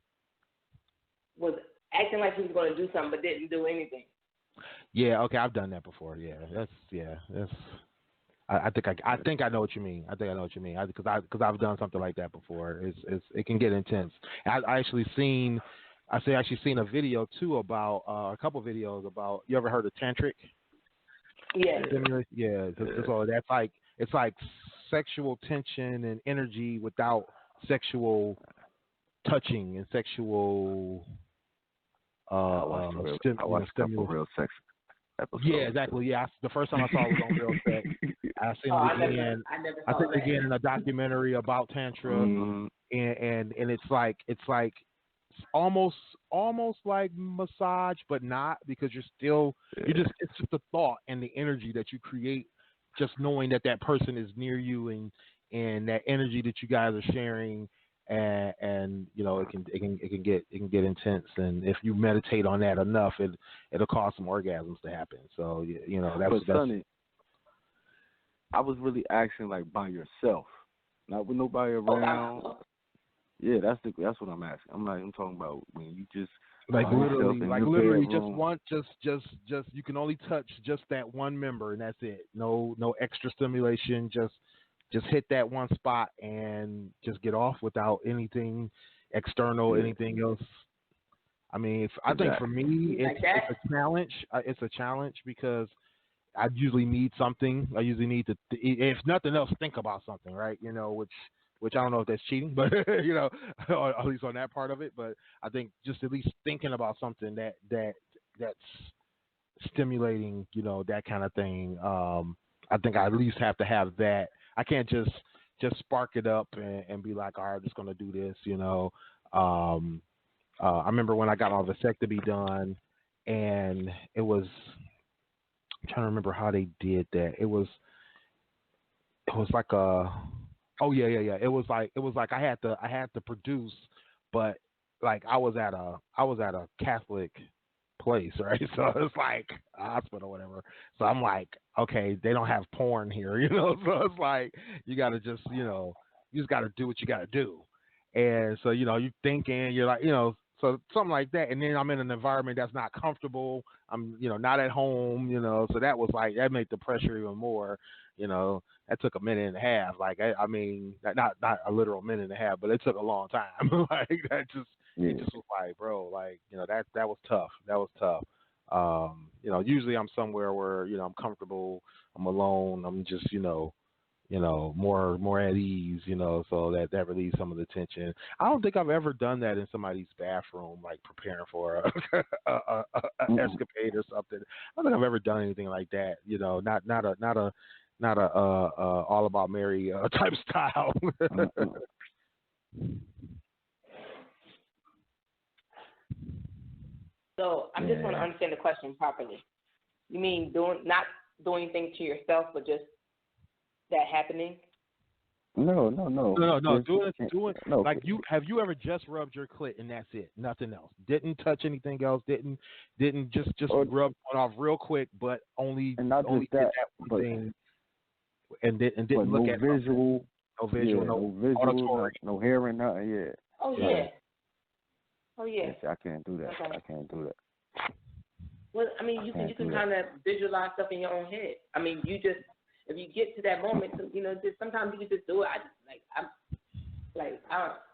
B: Was acting like he was going to do something, but didn't do anything.
D: Yeah. Okay, I've done that before. Yeah. That's. I think I know what you mean. Because I've done something like that before. It can get intense. I actually seen a video too about a couple videos about. You ever heard of Tantric?
B: Yeah.
D: Yeah. So that's like it's like sexual tension and energy without sexual touching and sexual.
C: I watched a couple real sex episodes.
D: Yeah, exactly. Yeah, the first time I saw it was on Real Sex. I seen it again. I think again in a documentary about Tantra, and it's like almost like massage, but not, because you're still it's just the thought and the energy that you create, just knowing that person is near you and that energy that you guys are sharing. And it can get intense, and if you meditate on that enough, it'll cause some orgasms to happen. So that's.
C: Sonny, I was really asking like by yourself, not with nobody around. Yeah, that's what I'm asking. I'm talking about when you just
D: like literally just you can only touch just that one member and that's it. No extra stimulation. Just hit that one spot and just get off without anything external, anything else. I mean, I think for me, it's a challenge. It's a challenge because I usually need something. I usually need to, if nothing else, think about something, right? Which I don't know if that's cheating, but or at least on that part of it. But I think just at least thinking about something that's stimulating, that kind of thing. I think I at least have to have that I can't just spark it up and be like, all right, I'm just gonna do this, I remember when I got my vasectomy done, and it was, I'm trying to remember how they did that. It was like a, oh yeah. It was like I had to produce, but like I was at a Catholic place, right? So it's like a hospital or whatever. So I'm like, okay, they don't have porn here, So it's like you got to just, you just got to do what you got to do. And so, you thinking, you're like, so something like that. And then I'm in an environment that's not comfortable. I'm, not at home, so that was like, that made the pressure even more, that took a minute and a half. Like, I mean, not a literal minute and a half, but it took a long time. Like that just, it just was like, bro, like, that was tough. That was tough. Usually I'm somewhere where, I'm comfortable, I'm alone, I'm just, more at ease, so that relieves some of the tension. I don't think I've ever done that in somebody's bathroom, like preparing for a escapade or something. I don't think I've ever done anything like that, not a all about Mary type style.
B: So I just want to understand the question properly. You mean not doing anything to yourself, but just that happening?
C: No.
D: Doing
C: no.
D: Like, have you ever just rubbed your clit and that's it, nothing else? Didn't touch anything else? Didn't just rub it off real quick, but only
C: just
D: did that one thing, and didn't look
C: no
D: at
C: visual,
D: no visual,
C: no visual,
D: auditory,
C: no hearing, nothing. Yeah.
B: Oh yeah. Oh yeah.
C: Yes, I can't do that.
B: Okay.
C: I can't do that.
B: Well, I mean, you can kind of visualize stuff in your own head. I mean, if you get to that moment, just sometimes you can just do it.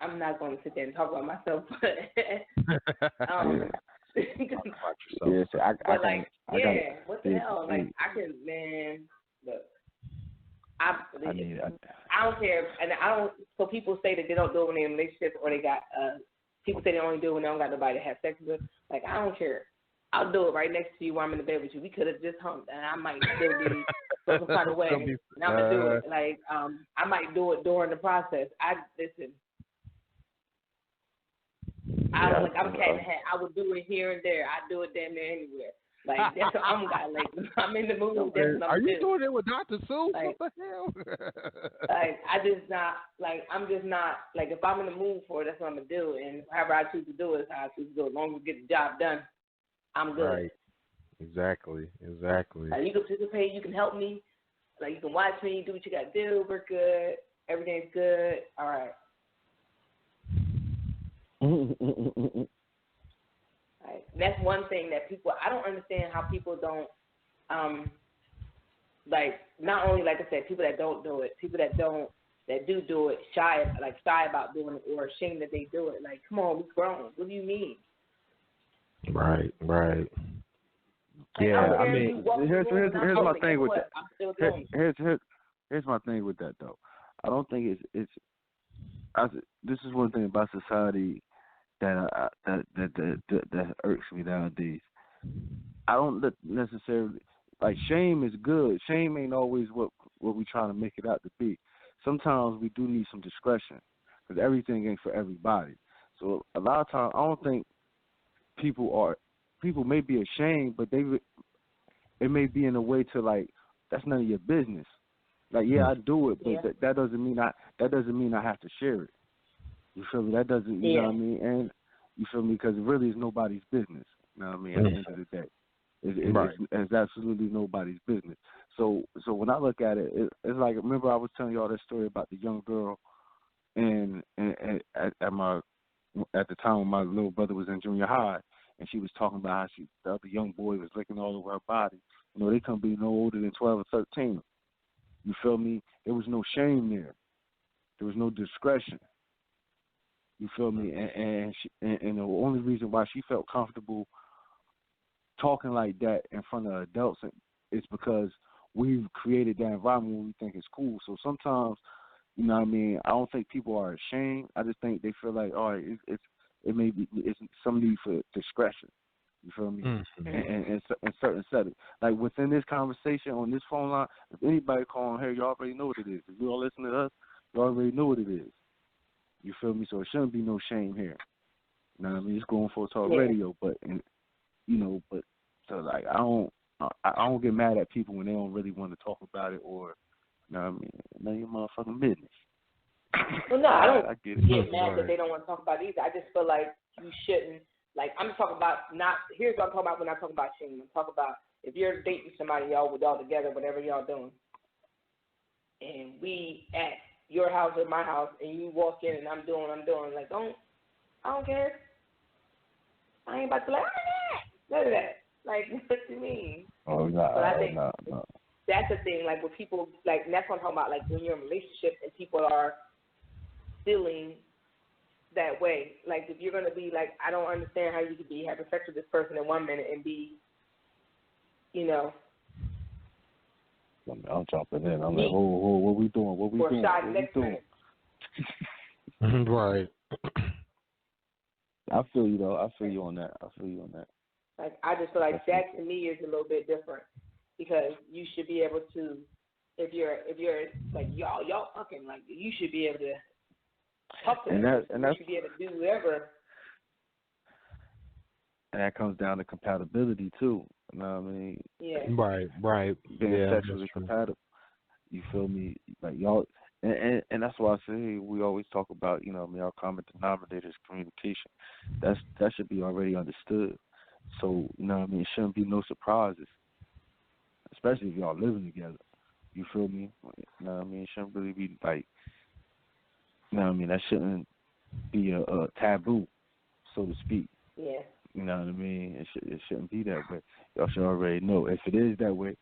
B: I'm not going to sit there and talk about myself, but
C: yes,
B: what the hell? Like, I can, man, look, I don't care, and I don't. So people say that they don't do it when they're in a relationship, or they got people say they only do it when they don't got nobody to have sex with. Like, I don't care. I'll do it right next to you while I'm in the bed with you. We could have just humped, and I might still be some kind of way. And I'm gonna do it. Like, I might do it during the process. Listen. I'm cat in the hat. I would do it here and there. I do it damn near anywhere. Like, that's what I'm in the mood. That's what
D: Are
B: I'm
D: you doing it with Dr. Seuss?
B: Like,
D: what the hell?
B: I'm just not, like, if I'm in the mood for it, that's what I'm going to do. And however I choose to do it is how I choose to do it. As long as we get the job done, I'm good.
D: Right. Exactly.
B: You can participate. You can help me. Like, you can watch me, do what you got to do. We're good. Everything's good. All right. Right. That's one thing that I don't understand how people don't, not only, like I said, people that don't do it, people that do it, shy about doing it or ashamed that they do it. Like, come on, we grown. What do you mean?
D: Right.
B: Like,
C: Yeah,
B: I mean,
C: here's my thing with that.
B: I'm still doing it.
C: Here's my thing with that, though. I don't think this is one thing about society that irks me nowadays. I don't necessarily like shame is good. Shame ain't always what we trying to make it out to be. Sometimes we do need some discretion because everything ain't for everybody. So a lot of times I don't think people may be ashamed, but it may be in a way to like that's none of your business. Like I do it, but that doesn't mean I have to share it. You feel me? That doesn't, you know what I mean? And you feel me? Because it really is nobody's business. You know what I mean? At the end of the day, it's absolutely nobody's business. So when I look at it, it's like, remember I was telling y'all that story about the young girl, and at the time when my little brother was in junior high, and she was talking about how the other young boy was licking all over her body. You know, they couldn't be no older than 12 or 13. You feel me? There was no shame there. There was no discretion. You feel me? And the only reason why she felt comfortable talking like that in front of adults is because we've created that environment where we think it's cool. So sometimes, you know what I mean, I don't think people are ashamed. I just think they feel like, all right, it's some need for discretion. You feel me?
D: Mm-hmm.
C: And certain settings. Like within this conversation on this phone line, if anybody calling here, you already know what it is. If you all listen to us, you already know what it is. You feel me? So it shouldn't be no shame here. You know what I mean? It's going for talk radio, but but so like I don't get mad at people when they don't really want to talk about it, or you know what I mean? None of your motherfucking business.
B: Well, no, I don't
C: get it.
B: get mad that they don't want to talk about it either. I just feel like you shouldn't. Like, I'm talking about here's what I'm talking about when I talk about shame. I'm talking about if you're dating somebody, y'all together, whatever y'all doing, and we at your house or my house, and you walk in and I'm doing, like, I don't care. I ain't about to be like, none of that. Like, what do you mean?
C: Oh, no,
B: but I think
C: no.
B: that's the thing, like, with people, like, and that's what I'm talking about, like, when you're in a relationship and people are feeling that way. Like, if you're going to be like, I don't understand how you could be having sex with this person in 1 minute and be,
C: I'm jumping in. I'm like, what we doing? What we doing?
D: Right.
C: I feel you, though. I feel you on that.
B: Like, I just feel like that to me is a little bit different, because you should be able to, if you're like, y'all fucking, like, you should be able to talk to them. You should be able to do whatever.
C: And that comes down to compatibility, too. You know what I mean?
B: Yeah.
D: Right.
C: Being sexually compatible. You feel me? Like, y'all, and that's why I say we always talk about, our common denominator is communication. That should be already understood. So, it shouldn't be no surprises, especially if y'all living together. You feel me? It shouldn't really be like, that shouldn't be a taboo, so to speak.
B: Yeah.
C: You know what I mean? It shouldn't be that way. Y'all should already know. If it is that way,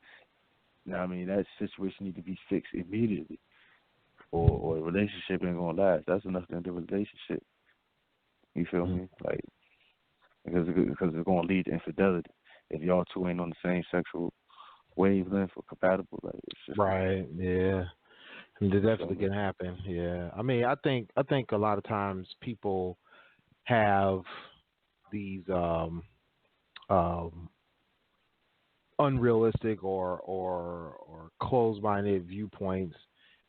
C: that situation need to be fixed immediately, or the relationship ain't gonna last. That's enough to end the relationship. You feel me? Like, because it's gonna lead to infidelity if y'all two ain't on the same sexual wavelength or compatible. Like, it's just
D: right. Yeah. It definitely can happen. Yeah. I mean, I think a lot of times people have these unrealistic or closed-minded viewpoints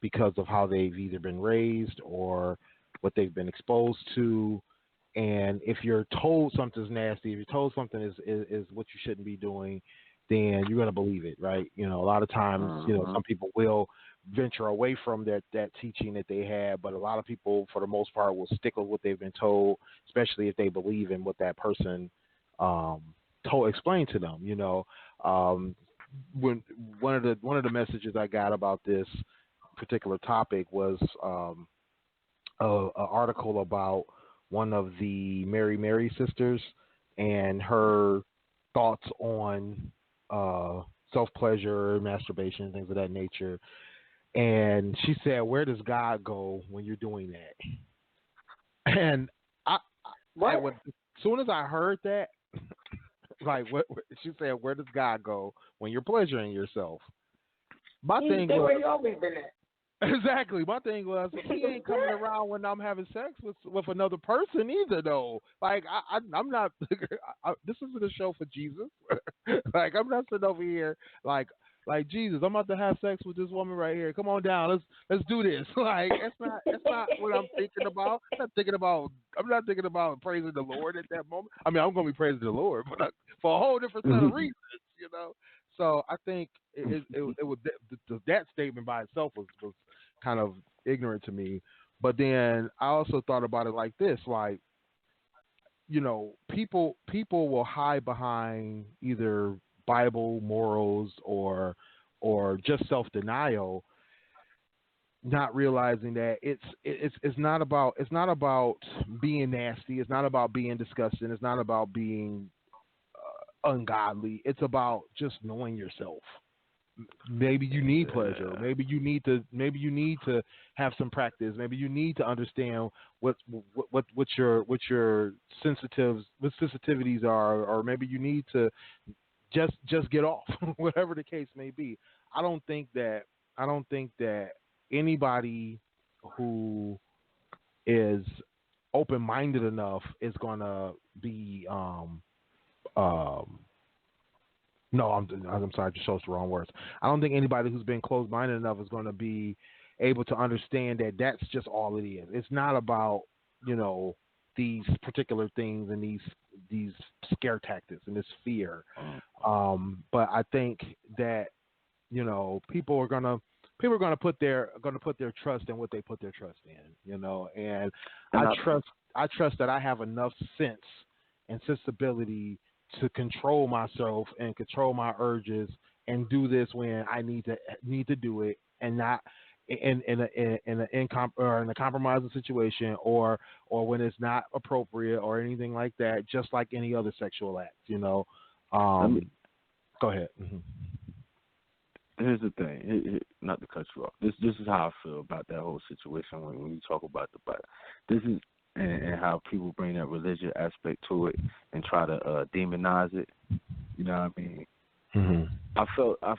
D: because of how they've either been raised or what they've been exposed to. And if you're told something's nasty, if you're told something is what you shouldn't be doing, then you're going to believe it, right? A lot of times, some people will venture away from that teaching that they had, but a lot of people, for the most part, will stick with what they've been told, especially if they believe in what that person explained to them. When one of the messages I got about this particular topic was an article about one of the Mary sisters and her thoughts on self-pleasure, masturbation, things of that nature. And she said, "Where does God go when you're doing that?" And as soon as I heard that, like, what she said, "Where does God go when you're pleasuring yourself?" My thing was,
B: where you always been at.
D: Exactly. My thing was, he ain't coming around when I'm having sex with another person either, though. Like, I'm not. This isn't a show for Jesus. Like, I'm not sitting over here like Jesus. I'm about to have sex with this woman right here. Come on down. Let's do this. Like, that's not what I'm thinking about. I'm not thinking about praising the Lord at that moment. I mean, I'm gonna be praising the Lord, but for a whole different set of reasons, So I think it would that statement by itself was kind of ignorant to me. But then I also thought about it like this, like, people will hide behind either Bible morals or just self-denial, not realizing that it's not about being nasty, it's not about being disgusting, it's not about being ungodly. It's about just knowing yourself. Maybe you need pleasure. Maybe you need to have some practice. Maybe you need to understand what your sensitivities are, or maybe you need to just get off, whatever the case may be. I don't think that anybody who is open-minded enough is gonna be No, I'm sorry, I just chose the wrong words. I don't think anybody who's been closed-minded enough is going to be able to understand that that's just all it is. It's not about, these particular things and these scare tactics and this fear. But I think that, people are gonna put their trust in what they put their trust in, and I trust that I have enough sense and sensibility to control myself and control my urges and do this when I need to do it, and not in a compromising situation or when it's not appropriate or anything like that. Just like any other sexual act, Go ahead. Mm-hmm.
C: Here's the thing, not to cut you off. This is how I feel about that whole situation when you talk about the Bible. This is and how people bring that religious aspect to it and try to demonize it. You know what I mean?
D: Mm-hmm.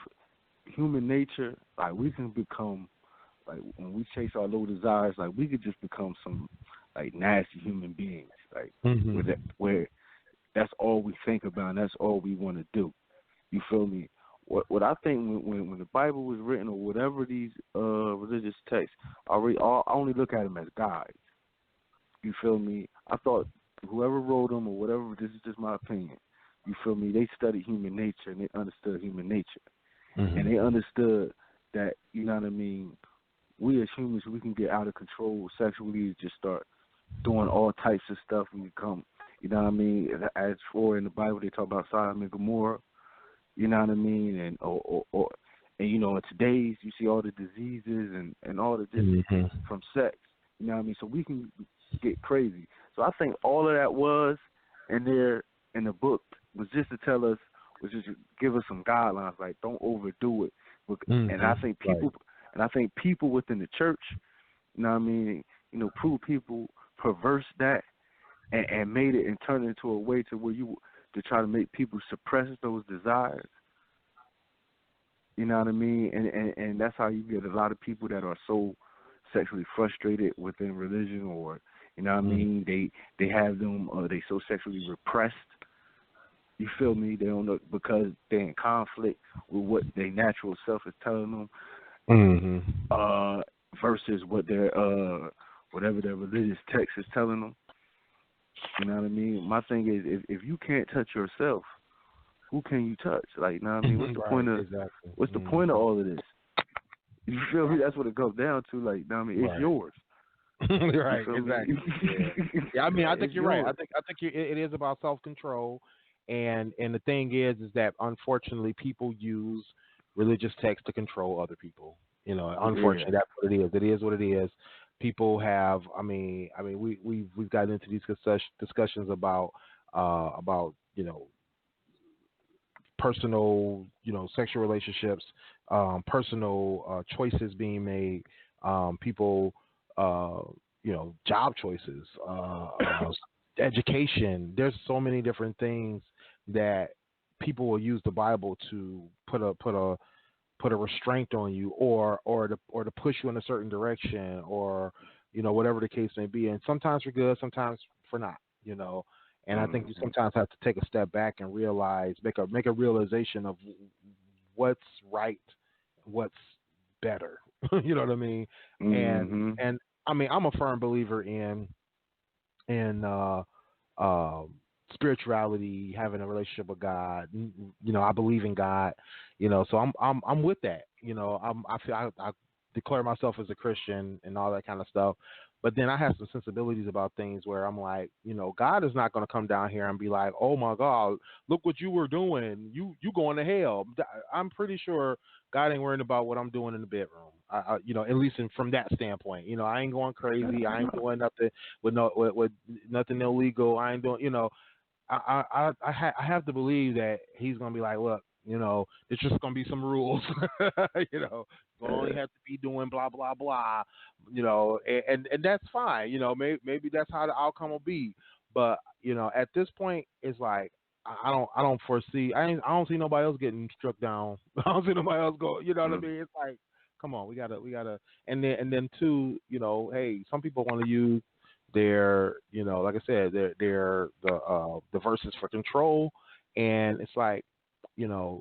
C: Human nature, like we can become, like when we chase our low desires, like we could just become some like nasty human beings, like where that's all we think about and that's all we want to do. You feel me? What I think when the Bible was written or whatever these religious texts, I only look at them as guides. You feel me? I thought whoever wrote them or whatever, this is just my opinion. You feel me? They studied human nature and they understood human nature. And they understood that, you know what I mean, we as humans, we can get out of control sexually, just start doing all types of stuff when you come, you know what I mean? As for in the Bible, they talk about Sodom and Gomorrah, you know what I mean? And and in today's, you see all the diseases and all the just from sex, you know what I mean? So we can get crazy. So I think all of that was in there in the book was just to tell us, was just to give us some guidelines, like don't overdo it. And I think people within the church, you know what I mean, people perverse that and made it and turned it into a way to where to try to make people suppress those desires. You know what I mean? And that's how you get a lot of people that are so sexually frustrated within religion, or you know what I mean, they have them they so sexually repressed. You feel me? They don't know because they're in conflict with what their natural self is telling them, versus what their whatever their religious text is telling them. You know what I mean? My thing is, if you can't touch yourself, who can you touch? Like, you know what I mean? What's the point of what's the point of all of this? You feel me? That's what it comes down to. Like, you know what I mean? It's yours.
D: Right, exactly. Yeah, I mean, I think you're right. I think it is about self-control, and the thing is that unfortunately people use religious texts to control other people. Unfortunately, that's what it is. It is what it is. People have. I mean, we've gotten into these discussions about personal sexual relationships, personal choices being made, people job choices, education. There's so many different things that people will use the Bible to put a restraint on you, or to push you in a certain direction, or whatever the case may be. And sometimes for good, sometimes for not. And I think you sometimes have to take a step back and realize, make a realization of what's right, what's better. You know what I mean? And I mean, I'm a firm believer in spirituality, having a relationship with God. I believe in God. So I'm with that. I declare myself as a Christian and all that kind of stuff. But then I have some sensibilities about things where I'm like, God is not going to come down here and be like, oh my God, look what you were doing. You going to hell. I'm pretty sure God ain't worrying about what I'm doing in the bedroom. At least from that standpoint. I ain't going crazy. I ain't doing nothing with nothing illegal. I ain't doing. I have to believe that He's going to be like, look, it's just going to be some rules. You only have to be doing blah blah blah. And that's fine. Maybe that's how the outcome will be. But at this point, it's like I don't foresee. I don't see nobody else getting struck down. I don't see nobody else go. You know what I mean? It's like, come on, we gotta. And then too, hey, some people want to use their, like I said, their the verses for control, And it's like,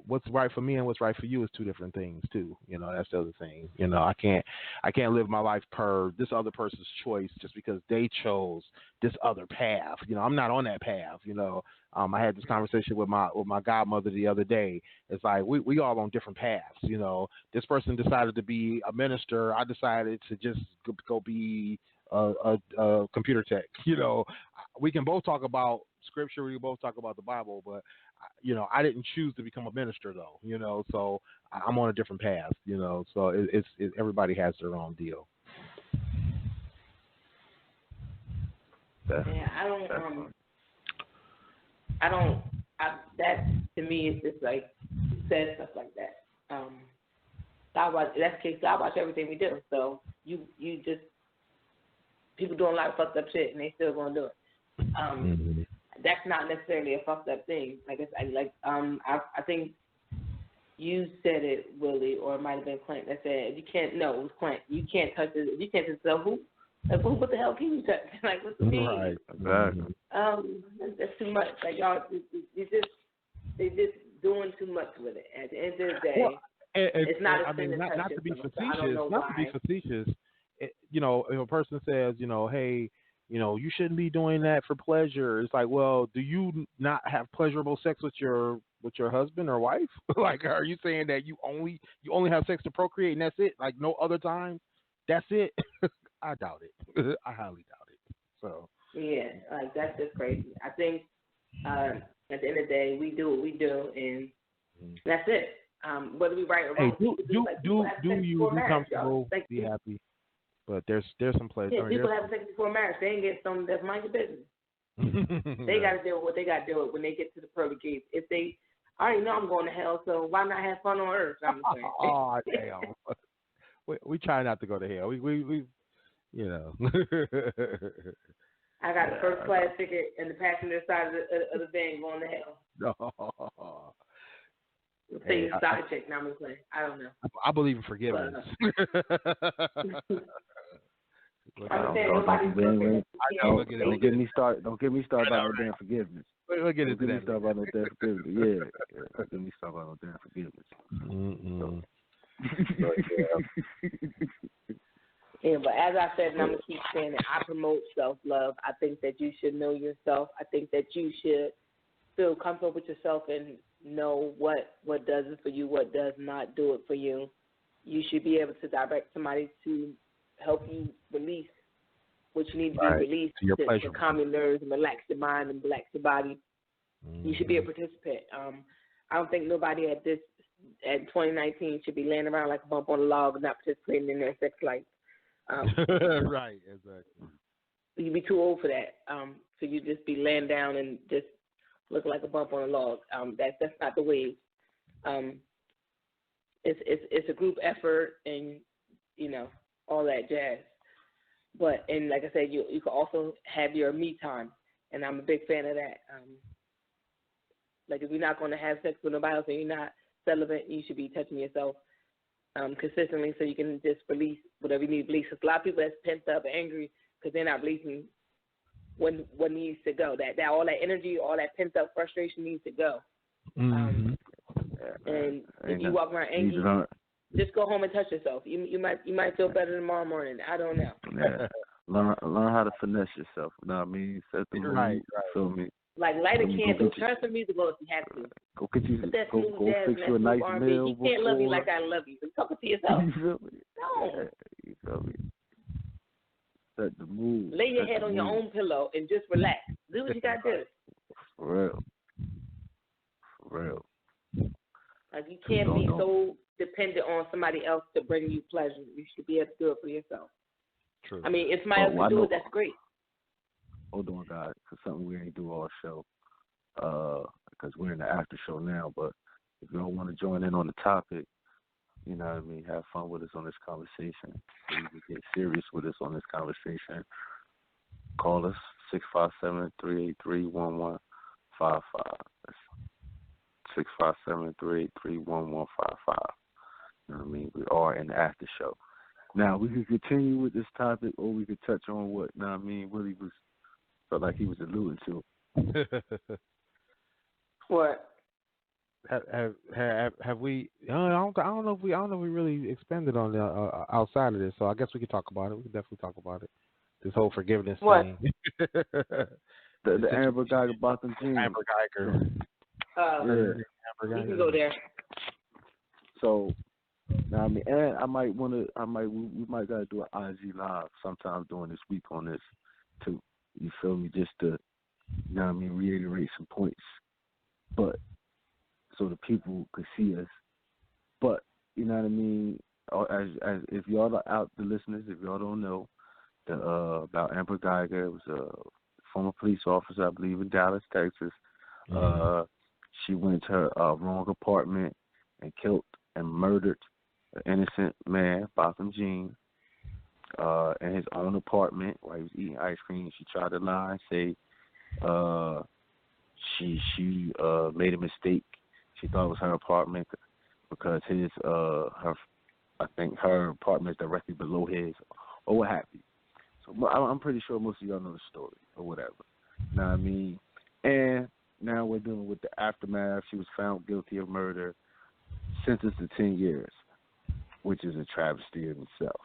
D: what's right for me and what's right for you is two different things too. That's the other thing. I can't live my life per this other person's choice just because they chose this other path. I'm not on that path. I had this conversation with my godmother the other day. It's like we all on different paths. This person decided to be a minister. I decided to just go be a computer tech. We can both talk about scripture. We can both talk about the Bible, but I didn't choose to become a minister though, so I'm on a different path, so it's everybody has their own deal.
B: Yeah, that to me is just like, who says stuff like that? God watch, that's the case, God watch everything we do, so you just, people doing a lot of fucked up shit and they still gonna do it. That's not necessarily a fucked up thing. I think you said it, Willie, or it might have been Clint that said, it was Clint. You can't touch it. You can't touch yourself. Who? Like, what the hell can you touch? Like, what's the meaning?
C: Right. Exactly.
B: That's too much. Like, y'all, they just doing too much with it. At the end of the day, it's not a sin to touch
D: not to be
B: yourself,
D: facetious.
B: so I don't know why.
D: To be facetious. If a person says, hey, you shouldn't be doing that for pleasure. It's like, well, do you not have pleasurable sex with your husband or wife? Like, are you saying that you only have sex to procreate and that's it? Like, no other time? That's it? I doubt it. I highly doubt it. So
B: yeah, like that's just crazy. I think at the end of the day, we do what we do, and that's it. Whether we right or wrong,
D: do you be comfortable, be happy? But there's some place.
B: Yeah, people have sex before marriage. They ain't get something that's mind your business. They got to deal with what they got to deal with when they get to the pearly gates. If they already know I'm going to hell, so why not have fun on earth? I'm saying.
D: Oh damn. We try not to go to hell. We
B: I got a first class ticket in the passenger side of the van going to hell. Say you side chick. Now I'm saying I don't know.
D: I believe in forgiveness.
C: Don't get me started. Don't get me started about no damn forgiveness.
D: We'll get into that.
C: Don't get me started about no damn forgiveness. Yeah. Don't get me started about no damn forgiveness.
B: Yeah, but as I said, and I'm going to keep saying it, I promote self-love. I think that you should know yourself. I think that you should feel comfortable with yourself and know what does it for you, what does not do it for you. You should be able to direct somebody to help you release what you need to be released to calm your nerves and relax your mind and relax your body. You should be a participant. I don't think nobody at 2019 should be laying around like a bump on a log and not participating in their sex life.
D: Right, exactly.
B: You'd be too old for that. So you just be laying down and just looking like a bump on a log. That's not the way. It's a group effort and all that jazz. But and like I said, you can also have your me time, and I'm a big fan of that. Like if you're not going to have sex with nobody else and you're not celibate, you should be touching yourself consistently so you can just release whatever you need to release. Because a lot of people that's pent up, angry because they're not releasing what needs to go. That all that energy, all that pent up frustration needs to go. And if you walk around angry, just go home and touch yourself. You might feel better tomorrow morning. I don't know.
C: Yeah. Learn how to finesse yourself. You know what I mean? Set the mood.
D: Right.
C: Feel me?
B: Like light a candle, turn some music on if you have to.
C: Go get you. Go
B: jazz,
C: fix you a nice meal.
B: You can't love me like I love you. So talk it to yourself.
C: You feel me?
B: No.
C: Yeah, you feel me? Set the mood.
B: Lay your head on your own pillow and just relax. Do what you got to do.
C: For real.
B: Like you can't be so dependent on somebody else to bring you pleasure. You should be able to do it for yourself.
D: True.
B: I mean, if somebody else can do it, that's great.
C: Hold on, God, because something we ain't do all show. Because we're in the after show now. But if y'all want to join in on the topic, you know what I mean, have fun with us on this conversation. So you can get serious with us on this conversation. Call us 657-383-1155. That's 657-383-1155. You know what I mean? We are in the after show. Now, we could continue with this topic, or we could touch on what, you know what I mean, Willie felt like he was alluding to.
B: What?
D: Have we? I don't know if we really expanded on the outside of this. So I guess we could talk about it. We can definitely talk about it. This whole forgiveness
B: What?
D: thing.
C: The Amber Geiger Boston jeans.
D: Amber Geiger.
C: Yeah.
B: You can go there.
C: So, now I mean, and we might gotta do an IG live sometime during this week on this too. You feel me? Just to, reiterate some points, but so the people could see us. But you know what I mean? As if y'all are out, the listeners, if y'all don't know, about Amber Geiger, it was a former police officer, I believe, in Dallas, Texas.
D: Mm-hmm.
C: She went to her wrong apartment and killed and murdered an innocent man, Botham Jean, in his own apartment while he was eating ice cream. She tried to lie and say she made a mistake. She thought it was her apartment because I think her apartment is directly below his, or what have you. So I'm pretty sure most of y'all know the story or whatever. You know what I mean? And now we're dealing with the aftermath. She was found guilty of murder, sentenced to 10 years, which is a travesty in itself.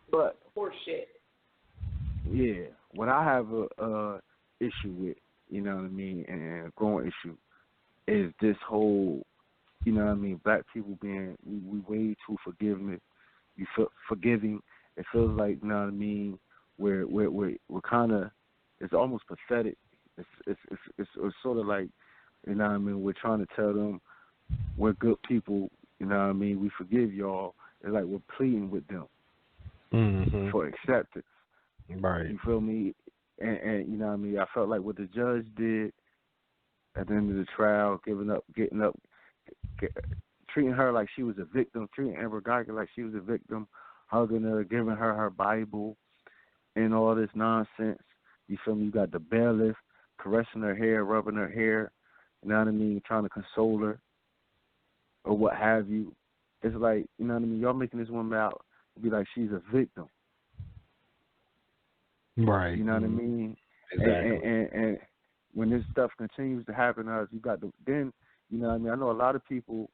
C: But
B: Poor shit.
C: yeah, what I have a issue with, you know what I mean, and a growing issue is this whole, you know what I mean, black people being we way too forgiving. Forgiving. It feels like, you know what I mean, we're kind of, it's almost pathetic. It's sort of like, you know what I mean, we're trying to tell them we're good people, you know what I mean, we forgive y'all. It's like we're pleading with them for acceptance.
D: Right.
C: You feel me? And you know what I mean, I felt like what the judge did at the end of the trial, getting up, treating her like she was a victim, treating Amber Geiger like she was a victim, hugging her, giving her her Bible, and all this nonsense. You feel me? You got the bailiff caressing her hair, rubbing her hair, you know what I mean, trying to console her, or what have you. It's like, you know what I mean, y'all making this woman out to be like she's a victim.
D: Right.
C: You know what I mean?
D: Exactly.
C: And when this stuff continues to happen to us, you got then, you know what I mean, I know a lot of people,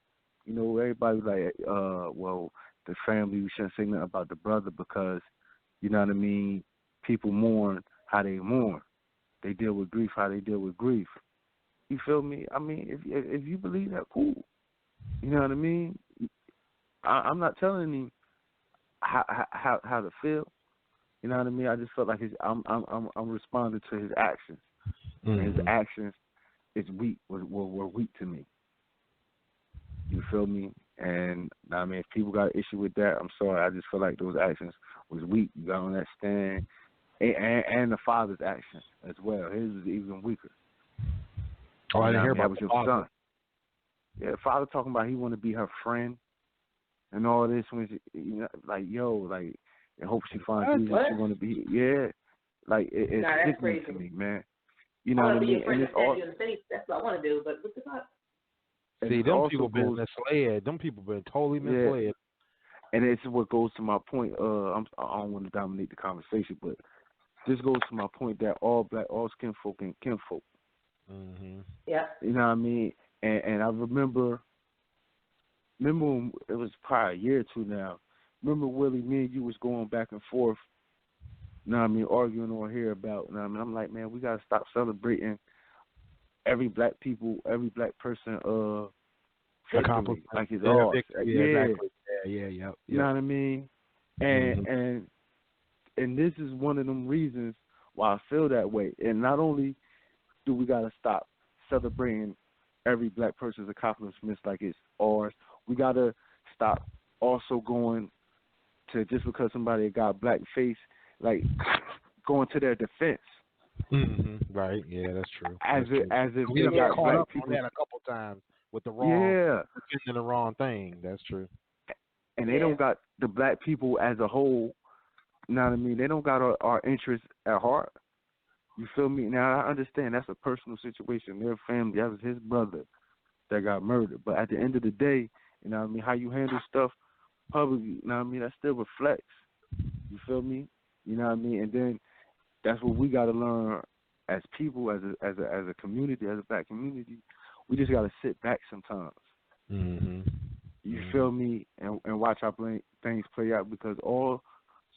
C: you know, everybody's like, well, the family, we shouldn't say nothing about the brother because, you know what I mean, people mourn how they mourn. They deal with grief how they deal with grief. You feel me? I mean, if you believe that, cool. You know what I mean? I'm not telling him how to feel. You know what I mean? I just felt like I'm responding to his actions.
D: Mm-hmm.
C: And his actions is weak. Were weak to me. You feel me? And I mean, if people got an issue with that, I'm sorry. I just feel like those actions was weak. You got on that stand, and the father's actions as well. His was even weaker.
D: Oh, I didn't hear
C: that
D: about
C: was
D: the
C: your
D: father.
C: son. Yeah, the father talking about he want to be her friend and all this. When she, you know, like like, I hope she finds Jesus. She want to be, yeah. Like it's sickening to me, man. You know what I mean?
B: And it's all. That's what I want to do, but what the fuck?
D: See, them people been misled. Them people been totally misled.
C: Yeah. And it's what goes to my point. I don't want to dominate the conversation, but this goes to my point that all skin folk and kinfolk.
D: Mm-hmm.
B: Yeah.
C: You know what I mean? And I remember when it was probably a year or two now. Remember, Willie, me and you was going back and forth. You know what I mean? Arguing on here about. You know what I mean? I'm like, man, we gotta stop celebrating every black person
D: Accomplishment.
C: like his ours.
D: Yeah, exactly. Yeah.
C: You know what I mean? And this is one of them reasons why I feel that way. And not only do we gotta stop celebrating every black person's accomplishments like it's ours, we gotta stop also going to, just because somebody got black face, like going to their defense.
D: Mm-hmm. Right. Yeah, that's true.
C: As if
D: we
C: they got
D: caught
C: black
D: up
C: people
D: on that a couple times with the wrong, the wrong thing. That's true.
C: And they don't got the black people as a whole. You know what I mean? They don't got our interests at heart. You feel me? Now I understand that's a personal situation. Their family, that was his brother that got murdered. But at the end of the day, you know what I mean, how you handle stuff publicly, you know what I mean, that still reflects. You feel me? You know what I mean? And then that's what we got to learn as people, as a community, as a black community. We just gotta sit back sometimes.
D: Mm-hmm.
C: You feel me? And watch how things play out, because all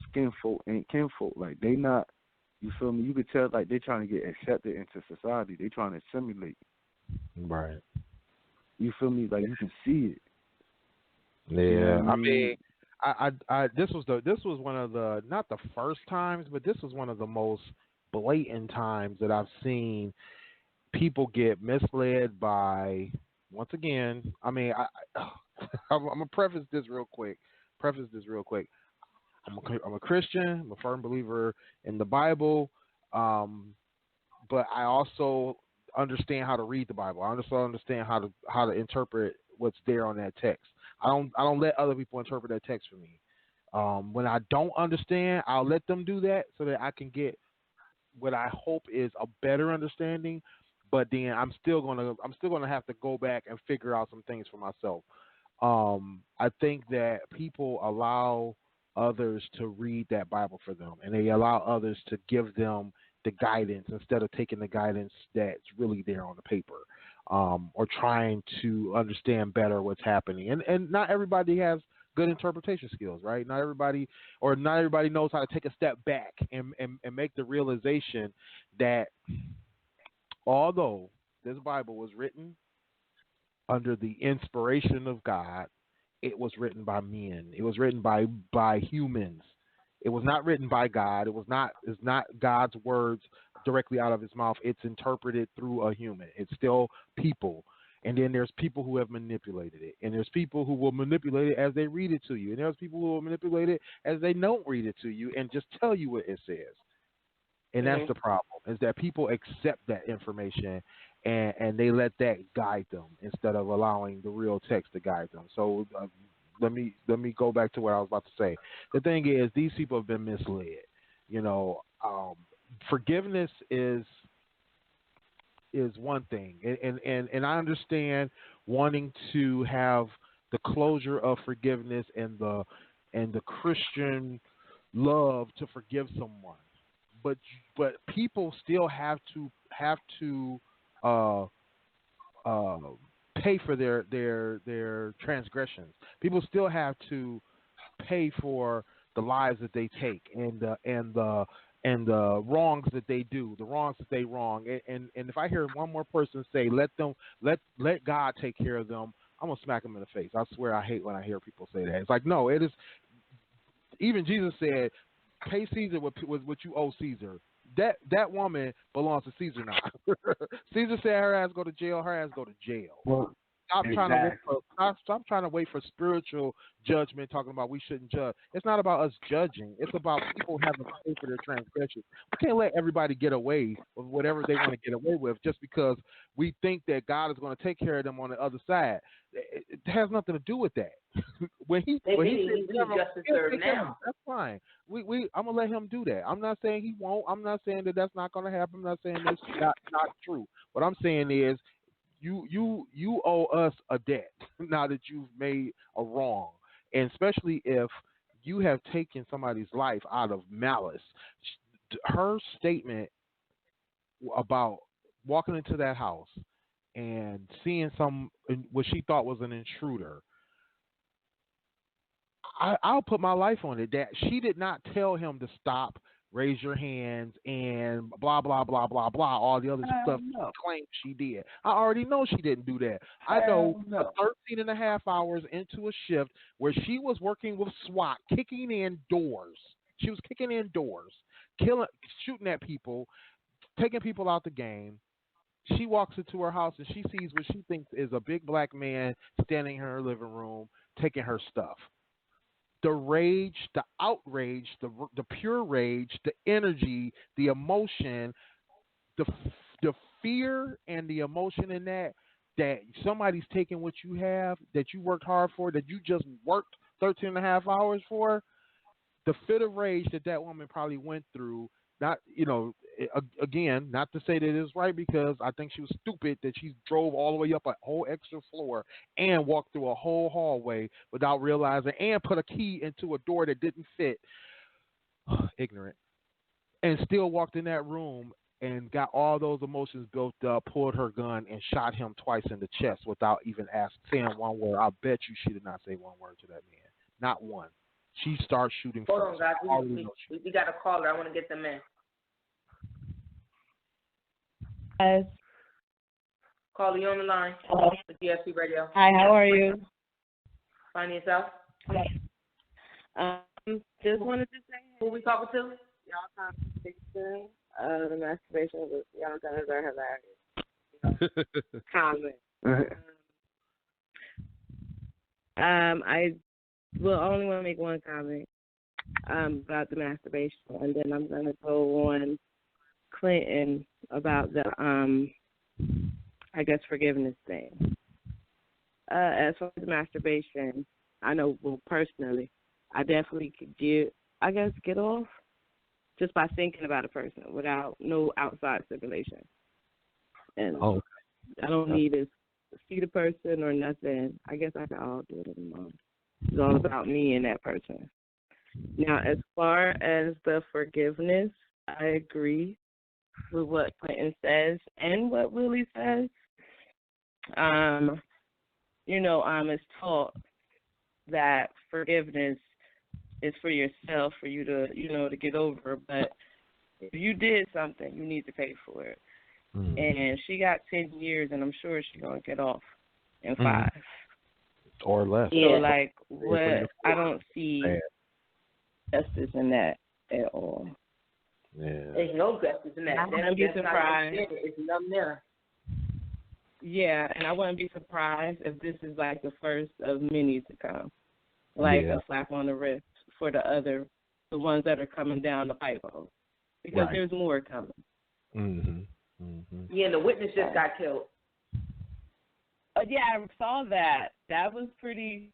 C: skin folk ain't kinfolk. Like, they not, you feel me? You could tell, like, they trying to get accepted into society. They trying to assimilate.
D: Right.
C: You feel me? Like, you can see it.
D: Yeah.
C: You know what
D: I mean, I this was one of the, not the first times, but this was one of the most blatant times that I've seen people get misled by, once again, I mean, I'm gonna preface this real quick. I'm a Christian. I'm a firm believer in the Bible, but I also understand how to read the Bible. I also understand how to interpret what's there on that text. I don't let other people interpret that text for me. When I don't understand, I'll let them do that so that I can get what I hope is a better understanding. But then I'm still gonna have to go back and figure out some things for myself. I think that people allow others to read that Bible for them, and they allow others to give them the guidance instead of taking the guidance that's really there on the paper, or trying to understand better what's happening. And not everybody has good interpretation skills, right? Not everybody knows how to take a step back and make the realization that although this Bible was written under the inspiration of God, it was written by men. It was written by humans. It was not written by God. It's not God's words directly out of his mouth. It's interpreted through a human. It's still people. And then there's people who have manipulated it. And there's people who will manipulate it as they read it to you. And there's people who will manipulate it as they don't read it to you and just tell you what it says. And that's the problem, is that people accept that information and they let that guide them instead of allowing the real text to guide them. So let me go back to what I was about to say. The thing is, these people have been misled. You know, forgiveness is one thing, and I understand wanting to have the closure of forgiveness and the Christian love to forgive someone. But people still have to pay for their transgressions. People still have to pay for the lives that they take and the wrongs that they do, the wrongs that they wrong. And if I hear one more person say, let God take care of them, I'm gonna smack them in the face. I swear I hate when I hear people say that. It's like, no, it is. Even Jesus said, pay Caesar what you owe Caesar. That woman belongs to Caesar now. Caesar said her ass go to jail. Her ass go to jail.
C: Well,
D: Stop trying to wait for spiritual judgment. Talking about we shouldn't judge. It's not about us judging. It's about people having to pay for their transgressions. We can't let everybody get away with whatever they want to get away with just because we think that God is going to take care of them on the other side. It has nothing to do with that. when he
B: justice served now.
D: That's fine. I'm gonna let him do that. I'm not saying he won't. I'm not saying that that's not gonna happen. I'm not saying that's not true. What I'm saying is, you owe us a debt now that you've made a wrong, and especially if you have taken somebody's life out of malice. Her statement about walking into that house and seeing what she thought was an intruder, I'll put my life on it that she did not tell him to stop, raise your hands, and blah, blah, blah, blah, blah, all the other stuff she claimed she did. I already know she didn't do that. I know 13 and a half hours into a shift where she was working with SWAT, kicking in doors. She was kicking in doors, shooting at people, taking people out the game. She walks into her house and she sees what she thinks is a big black man standing in her living room taking her stuff. The rage, the outrage, the pure rage, the energy, the emotion, the fear and the emotion in that somebody's taking what you have, that you worked hard for, that you just worked 13 and a half hours for, the fit of rage that woman probably went through. Not, again, not to say that it is right, because I think she was stupid that she drove all the way up a whole extra floor and walked through a whole hallway without realizing, and put a key into a door that didn't fit. Ignorant. And still walked in that room and got all those emotions built up, pulled her gun and shot him twice in the chest without even saying one word. I bet you she did not say one word to that man. Not one. She starts shooting
B: Hold
D: first.
B: on, guys. We got a caller. I want to get them in.
E: Yes.
B: Caller, you on the line with GFC Radio.
E: Hi, how are you?
B: Find yourself.
E: Just wanted to say,
B: who we talking to?
E: Y'all conversation. The masturbation with y'all guys are hilarious. Comment. I will only want to make one comment about the masturbation, and then I'm going to go on Clinton about the I guess forgiveness thing. As far as masturbation, I know, well, personally, I definitely could get off just by thinking about a person without no outside stimulation. And I don't need to see the person or nothing. I guess I can all do it in the moment. It's all about me and that person. Now, as far as the forgiveness, I agree with what Clinton says and what Willie says. It's taught that forgiveness is for yourself, for you to, to get over. But if you did something, you need to pay for it. And she got 10 years, and I'm sure she's going to get off in 5.
D: Or less.
E: So, I don't see justice in that at all.
D: Yeah.
B: There's no justice in that.
E: I wouldn't be surprised.
B: It's nothing there.
E: Yeah, and I wouldn't be surprised if this is like the first of many to come. A slap on the wrist for the ones that are coming down the pipe hole. Because there's more coming.
B: Yeah, and the witness just got killed.
E: Yeah, I saw that. That was pretty.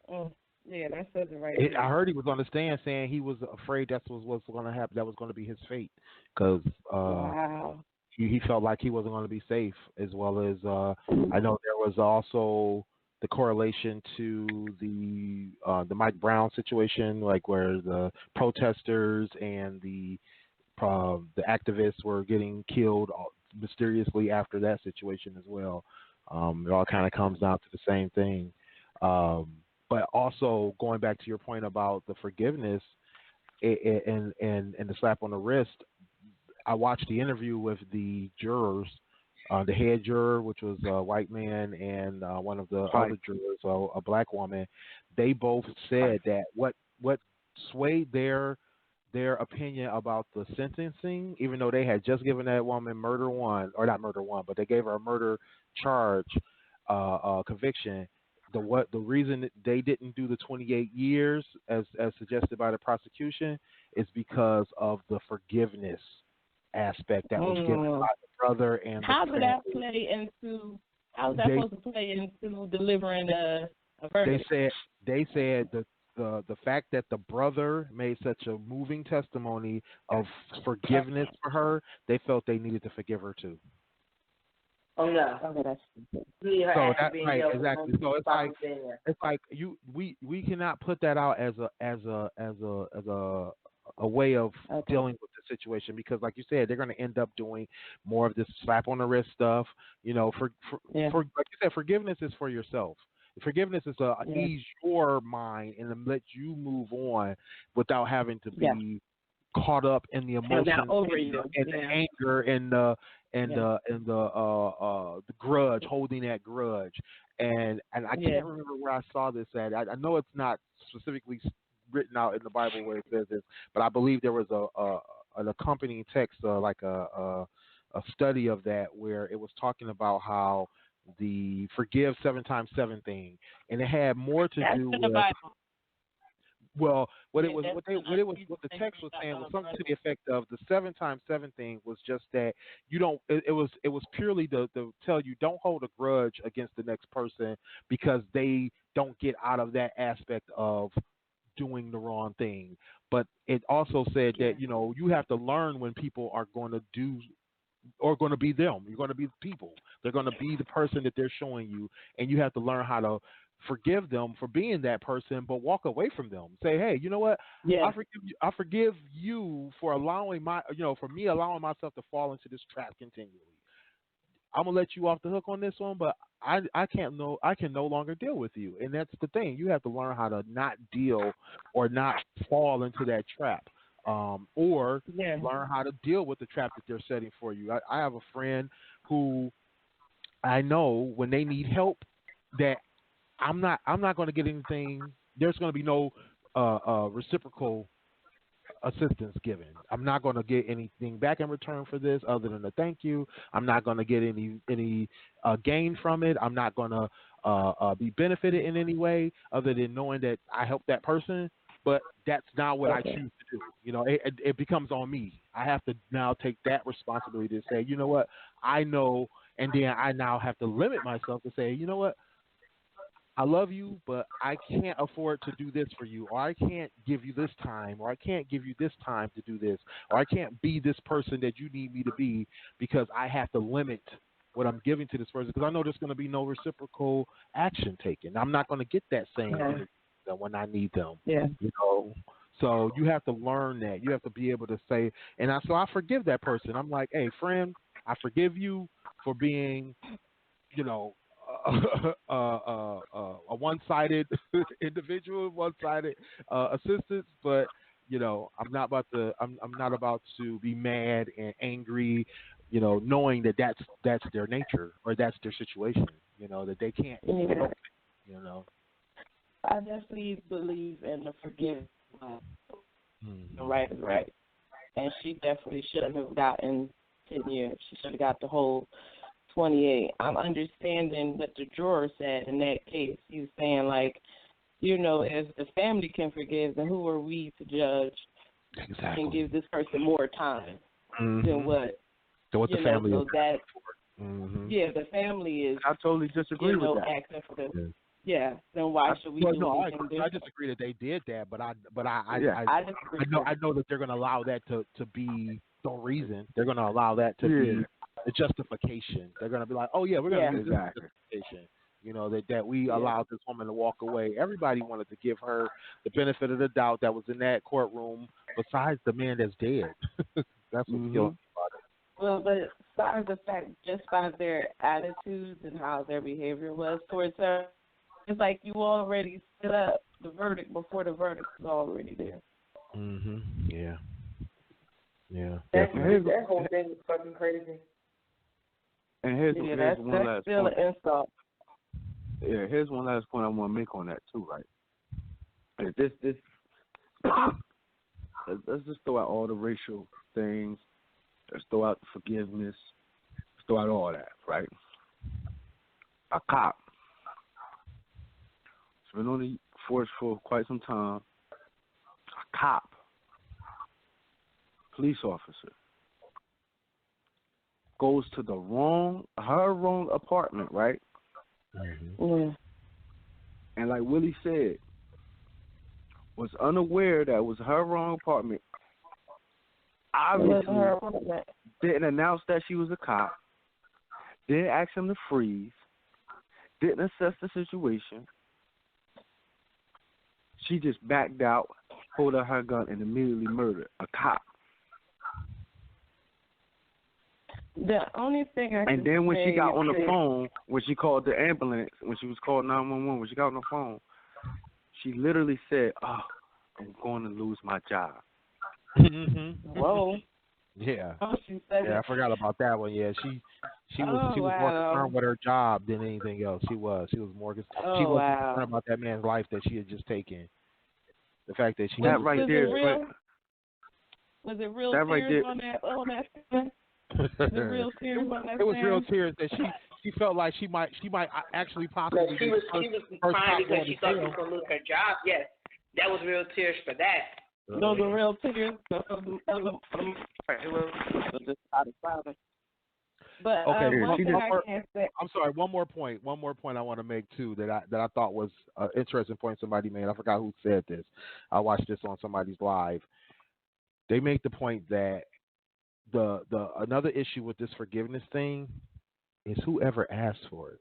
E: Yeah, that says it right there.
D: I heard he was on the stand saying he was afraid that's what was going to happen. That was going to be his fate because he felt like he wasn't going to be safe. As well as I know there was also the correlation to the Mike Brown situation, like where the protesters and the activists were getting killed mysteriously after that situation as well. It all kind of comes down to the same thing. But also going back to your point about the forgiveness and the slap on the wrist, I watched the interview with the jurors, the head juror, which was a white man, and one of the other jurors, a black woman. They both said that what swayed their opinion about the sentencing, even though they had just given that woman not murder one, but they gave her a murder charge, conviction. The reason that they didn't do the 28 years as suggested by the prosecution is because of the forgiveness aspect that was given by the brother and
E: how
D: the
E: did that play into? How is that supposed to play into delivering a verdict?
D: They said the fact that the brother made such a moving testimony of forgiveness for her, they felt they needed to forgive her too.
B: Oh no.
E: Okay, that's
D: so that's right, exactly. So it's like we cannot put that out as a way of dealing with the situation, because like you said, they're going to end up doing more of this slap on the wrist stuff. For like you said, forgiveness is for yourself. Forgiveness is to ease your mind and to let you move on without having to be caught up in the emotion and the anger and the grudge, holding that grudge. And I can't remember where I saw this at. I know it's not specifically written out in the Bible where it says this, but I believe there was an accompanying text, like a study of that, where it was talking about how the forgive 7 times 7 thing, and it had more to do with. Well, what the text was saying was something to the effect of the 7 times 7 thing was just that you don't. It was purely to tell you don't hold a grudge against the next person because they don't get out of that aspect of doing the wrong thing. But it also said that you have to learn when people are going to do or going to be them. You're going to be the people. They're going to be the person that they're showing you, and you have to learn how to forgive them for being that person, but walk away from them. Say, hey, you know what?
E: Yeah.
D: I forgive you for allowing for me allowing myself to fall into this trap continually. I'm gonna let you off the hook on this one, but I can no longer deal with you. And that's the thing. You have to learn how to not deal or not fall into that trap. Or learn how to deal with the trap that they're setting for you. I have a friend who I know when they need help that I'm not going to get anything. There's going to be no reciprocal assistance given. I'm not going to get anything back in return for this other than a thank you. I'm not going to get any gain from it. I'm not going to be benefited in any way other than knowing that I helped that person. But that's not what I choose to do. You know, it becomes on me. I have to now take that responsibility to say, you know what, I know, and then I now have to limit myself to say, you know what, I love you, but I can't afford to do this for you, or I can't give you this time, or I can't give you this time to do this, or I can't be this person that you need me to be because I have to limit what I'm giving to this person because I know there's going to be no reciprocal action taken. I'm not going to get that same energy when I need them.
E: Yeah.
D: You know, so you have to learn that. You have to be able to say, so I forgive that person. I'm like, hey, friend, I forgive you for being, you know, a one-sided individual, one-sided assistance, but you know, I'm not about to be mad and angry, you know, knowing that that's their nature or that's their situation, you know, that they can't help it, you know.
E: I definitely believe in the forgiveness. Right is right, and she definitely shouldn't have gotten 10 years. She should have got the whole 28. I'm understanding what the juror said in that case. He was saying, like, you know, if the family can forgive, then who are we to judge and give this person more time than what?
D: So what the family
E: so
D: is.
E: That, the family is.
C: I totally disagree with that.
E: Asking for the, then why should we do anything different?
D: I disagree that they did that, but I
E: disagree.
D: I know that they're going to allow that to be the reason. They're going to allow that to be the justification. They're going to be like, oh yeah, we're going to use this as justification. You know, that we allowed this woman to walk away. Everybody wanted to give her the benefit of the doubt that was in that courtroom, besides the man that's dead. That's what's killing about it.
E: Well, but besides the fact, just by their attitudes and how their behavior was towards her, it's like you already set up the verdict before the verdict was already there.
D: Yeah. Yeah.
B: That whole thing is fucking crazy.
C: And here's one last
E: still
C: point.
E: An insult.
C: Yeah, here's one last point I want to make on that too, right? This let's just throw out all the racial things. Let's throw out the forgiveness. Let's throw out all that, right? A cop. He's been on the force for quite some time. A cop. Police officer. Goes to her wrong apartment, right?
E: Yeah.
C: And like Willie said, was unaware that it was her wrong apartment. Obviously, didn't announce that she was a cop. Didn't ask him to freeze. Didn't assess the situation. She just backed out, pulled out her gun, and immediately murdered a cop.
E: The only thing I
C: and then when she got on the phone, when she called the ambulance, when she was called 911, when she got on the phone, she literally said, "Oh, I'm going to lose my job."
E: Whoa.
D: Yeah.
E: Oh, she said
D: I forgot about that one. Yeah, she was more concerned with her job than anything else. She was more concerned. She wasn't concerned about that man's life that she had just taken. The fact that she
C: was real
E: tears
C: right there.
E: on that? The real tears on that.
D: It was real tears that she felt like she might actually possibly.
B: She was crying because she thought she was gonna lose her job. Yes, that was real tears for that.
E: Those are real tears. But
D: I'm sorry. One more point I want to make too that I thought was an interesting point somebody made. I forgot who said this. I watched this on somebody's live. They make the point that the another issue with this forgiveness thing is whoever asked for it.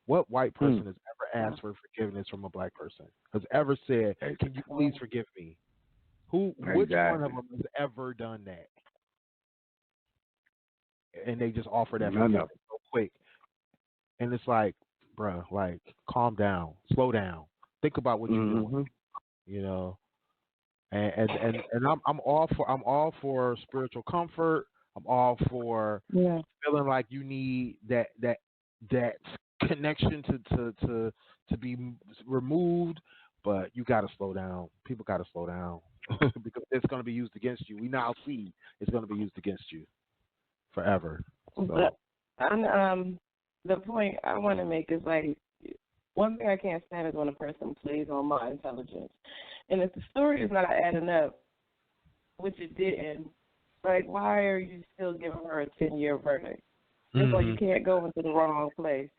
D: What white person has ever asked for forgiveness from a black person, has ever said, "Can you please forgive me?" Which one of them has ever done that? And they just offer that forgiveness so quick. And it's like, bruh, like, calm down, slow down, think about what you're doing, you know. And I'm all for spiritual comfort. I'm all for feeling like you need that connection to be removed, but you got to slow down. People got to slow down because it's going to be used against you. We now see it's going to be used against you forever. So.
E: But the point I want to make is like, one thing I can't stand is when a person plays on my intelligence. And if the story is not adding up, which it didn't, like, why are you still giving her a 10-year verdict? Just like you can't go into the wrong place,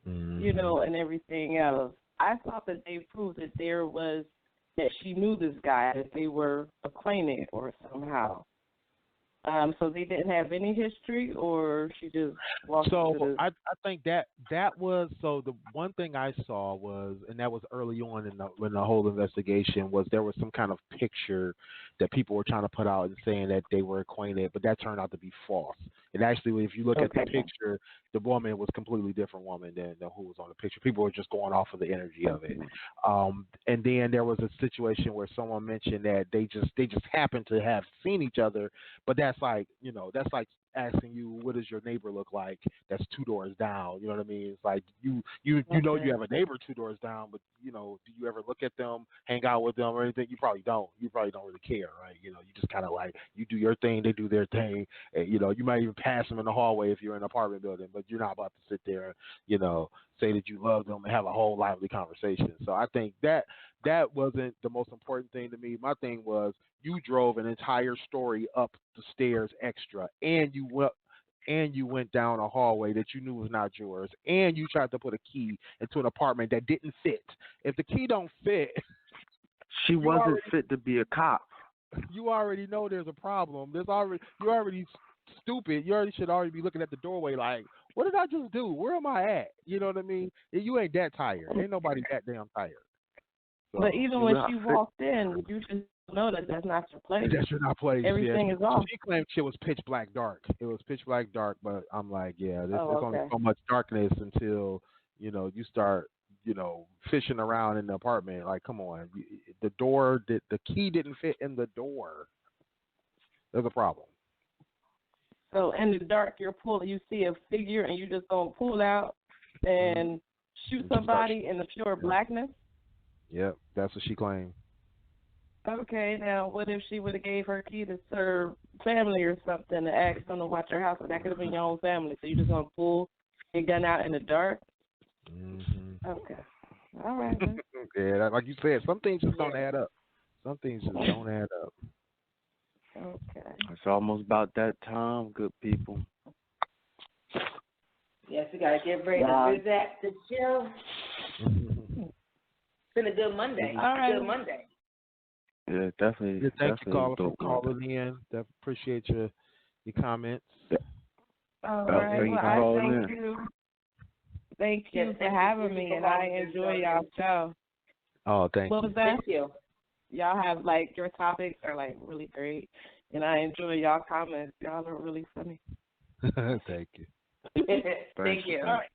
E: you know, and everything else. I thought that they proved that she knew this guy, that they were acquainted or somehow. So they didn't have any history, or she just walked into the...
D: I think that was, so the one thing I saw was, and that was early on in the whole investigation, was there was some kind of picture that people were trying to put out and saying that they were acquainted, but that turned out to be false. And actually, if you look at the picture, the woman was a completely different woman than who was on the picture. People were just going off of the energy of it. And then there was a situation where someone mentioned that they just happened to have seen each other, but that's like, you know, that's like asking you, what does your neighbor look like that's 2 doors down? You know what I mean? It's like you know you have a neighbor 2 doors down, but, you know, do you ever look at them, hang out with them or anything? You probably don't. You probably don't really care, right? You know, you just kind of like, you do your thing, they do their thing. And, you know, you might even pass them in the hallway if you're in an apartment building, but you're not about to sit there, you know, say that you love them and have a whole lively conversation. So I think that wasn't the most important thing to me. My thing was, you drove an entire story up the stairs extra, and you went down a hallway that you knew was not yours, and you tried to put a key into an apartment that didn't fit. If the key don't fit,
C: she wasn't fit to be a cop.
D: You already know there's a problem. You're already stupid. You should already be looking at the doorway like, what did I just do? Where am I at? You know what I mean? You ain't that tired. Ain't nobody that damn tired. So,
E: but even when she walked in, you just know that that's not your place.
D: That's not place.
E: Everything is off.
D: She claimed shit was pitch black dark. It was pitch black dark, but I'm like, there's only so much darkness until, you know, you start, you know, fishing around in the apartment. Like, come on, the key didn't fit in the door. There's a problem.
E: So in the dark, you see a figure, and you just gonna pull out and shoot somebody in the pure blackness.
D: Yep, that's what she claimed.
E: Okay, now what if she would have gave her key to serve family or something and asked them to watch her house? So that could have been your own family. So you just gonna pull your gun out in the dark? Mm-hmm. Okay, all right.
D: Yeah, like you said, some things just don't add up. Some things just don't add up.
E: Okay.
C: It's almost about that time, good people.
B: Yes, we gotta get ready to visit the show. It's been a good Monday.
E: All right.
B: Good Monday.
C: Yeah, definitely.
D: Yeah, thank you, caller, for calling in. Appreciate your comments.
C: Yeah.
E: All right. Thank you for having me, and I enjoy y'all show.
D: Oh, thank you.
E: What was that?
B: Thank you.
E: Y'all have, like, your topics are, like, really great, and I enjoy y'all comments. Y'all are really funny.
D: Thank you.
B: Thank you.
E: All right.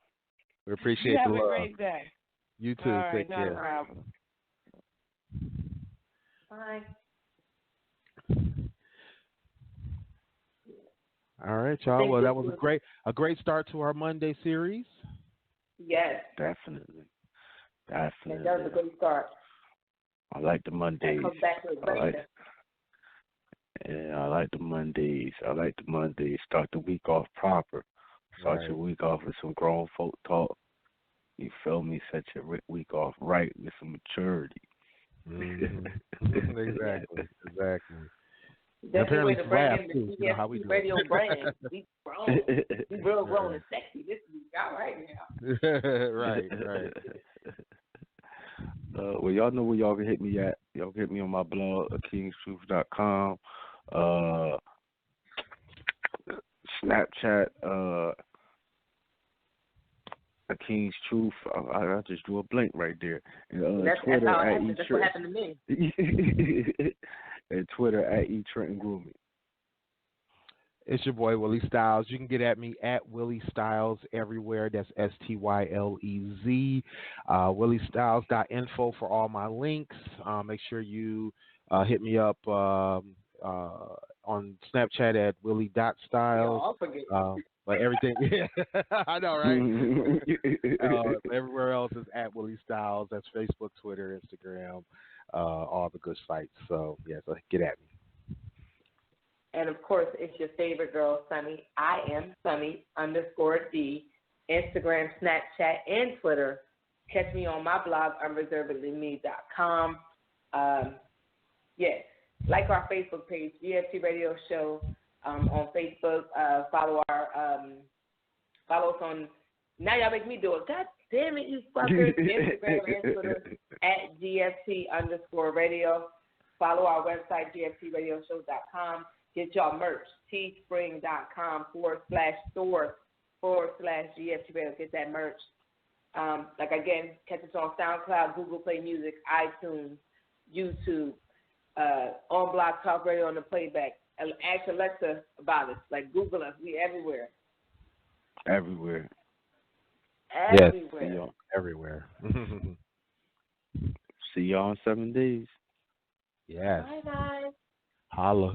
D: We appreciate the love.
E: Have a great day.
D: You too.
E: All right,
D: Take care.
E: Not a problem.
B: Bye.
D: All right, y'all. Well, that was a great start to our Monday series.
B: Yes.
C: Definitely.
B: That was a good start.
C: I like the Mondays.
B: Comes back to
C: I like the Mondays. Start the week off proper. Start your week off with some grown folk talk. You feel me? Set your week off right with some maturity.
B: Mm-hmm.
D: Exactly.
B: Apparently,
D: laugh too. You know how we do
B: radio brand. We grown. We real grown and sexy. This is all right now.
D: Right.
C: Well, y'all know where y'all can hit me at. Y'all can hit me on my blog, akingstruth.com. Snapchat King's Truth. I just drew a blank right there. And
B: that's
C: Twitter
B: how
C: at
B: that's what happened to me.
C: And Twitter at E Trenton Grooming.
D: It's your boy Willie Styles. You can get at me at Willie Styles everywhere. That's STYLEZ. WillieStyles.info for all my links. Make sure you hit me up on Snapchat at Willie.Styles.
B: I'll forget.
D: But everything, I know, right? Everywhere else is at Willie Styles. That's Facebook, Twitter, Instagram, all the good sites. So, yeah, so get at me.
B: And, of course, it's your favorite girl, Sunny. I am Sunny_D. Instagram, Snapchat, and Twitter. Catch me on my blog, unreservedlyme.com. Like our Facebook page, GFT Radio Show on Facebook. Follow us on, now y'all make me do it. God damn it, you fuckers. Instagram and Twitter at GFT_radio. Follow our website, GFTradioshow.com. Get y'all merch, teespring.com/store/GFT Radio. Get that merch. Again, catch us on SoundCloud, Google Play Music, iTunes, YouTube, on Blog Talk Radio on the playback. Ask Alexa about us. Google us. We everywhere.
C: Everywhere.
D: Yes, everywhere.
C: See y'all in 7 days.
D: Yes.
B: Bye, guys.
D: Holla.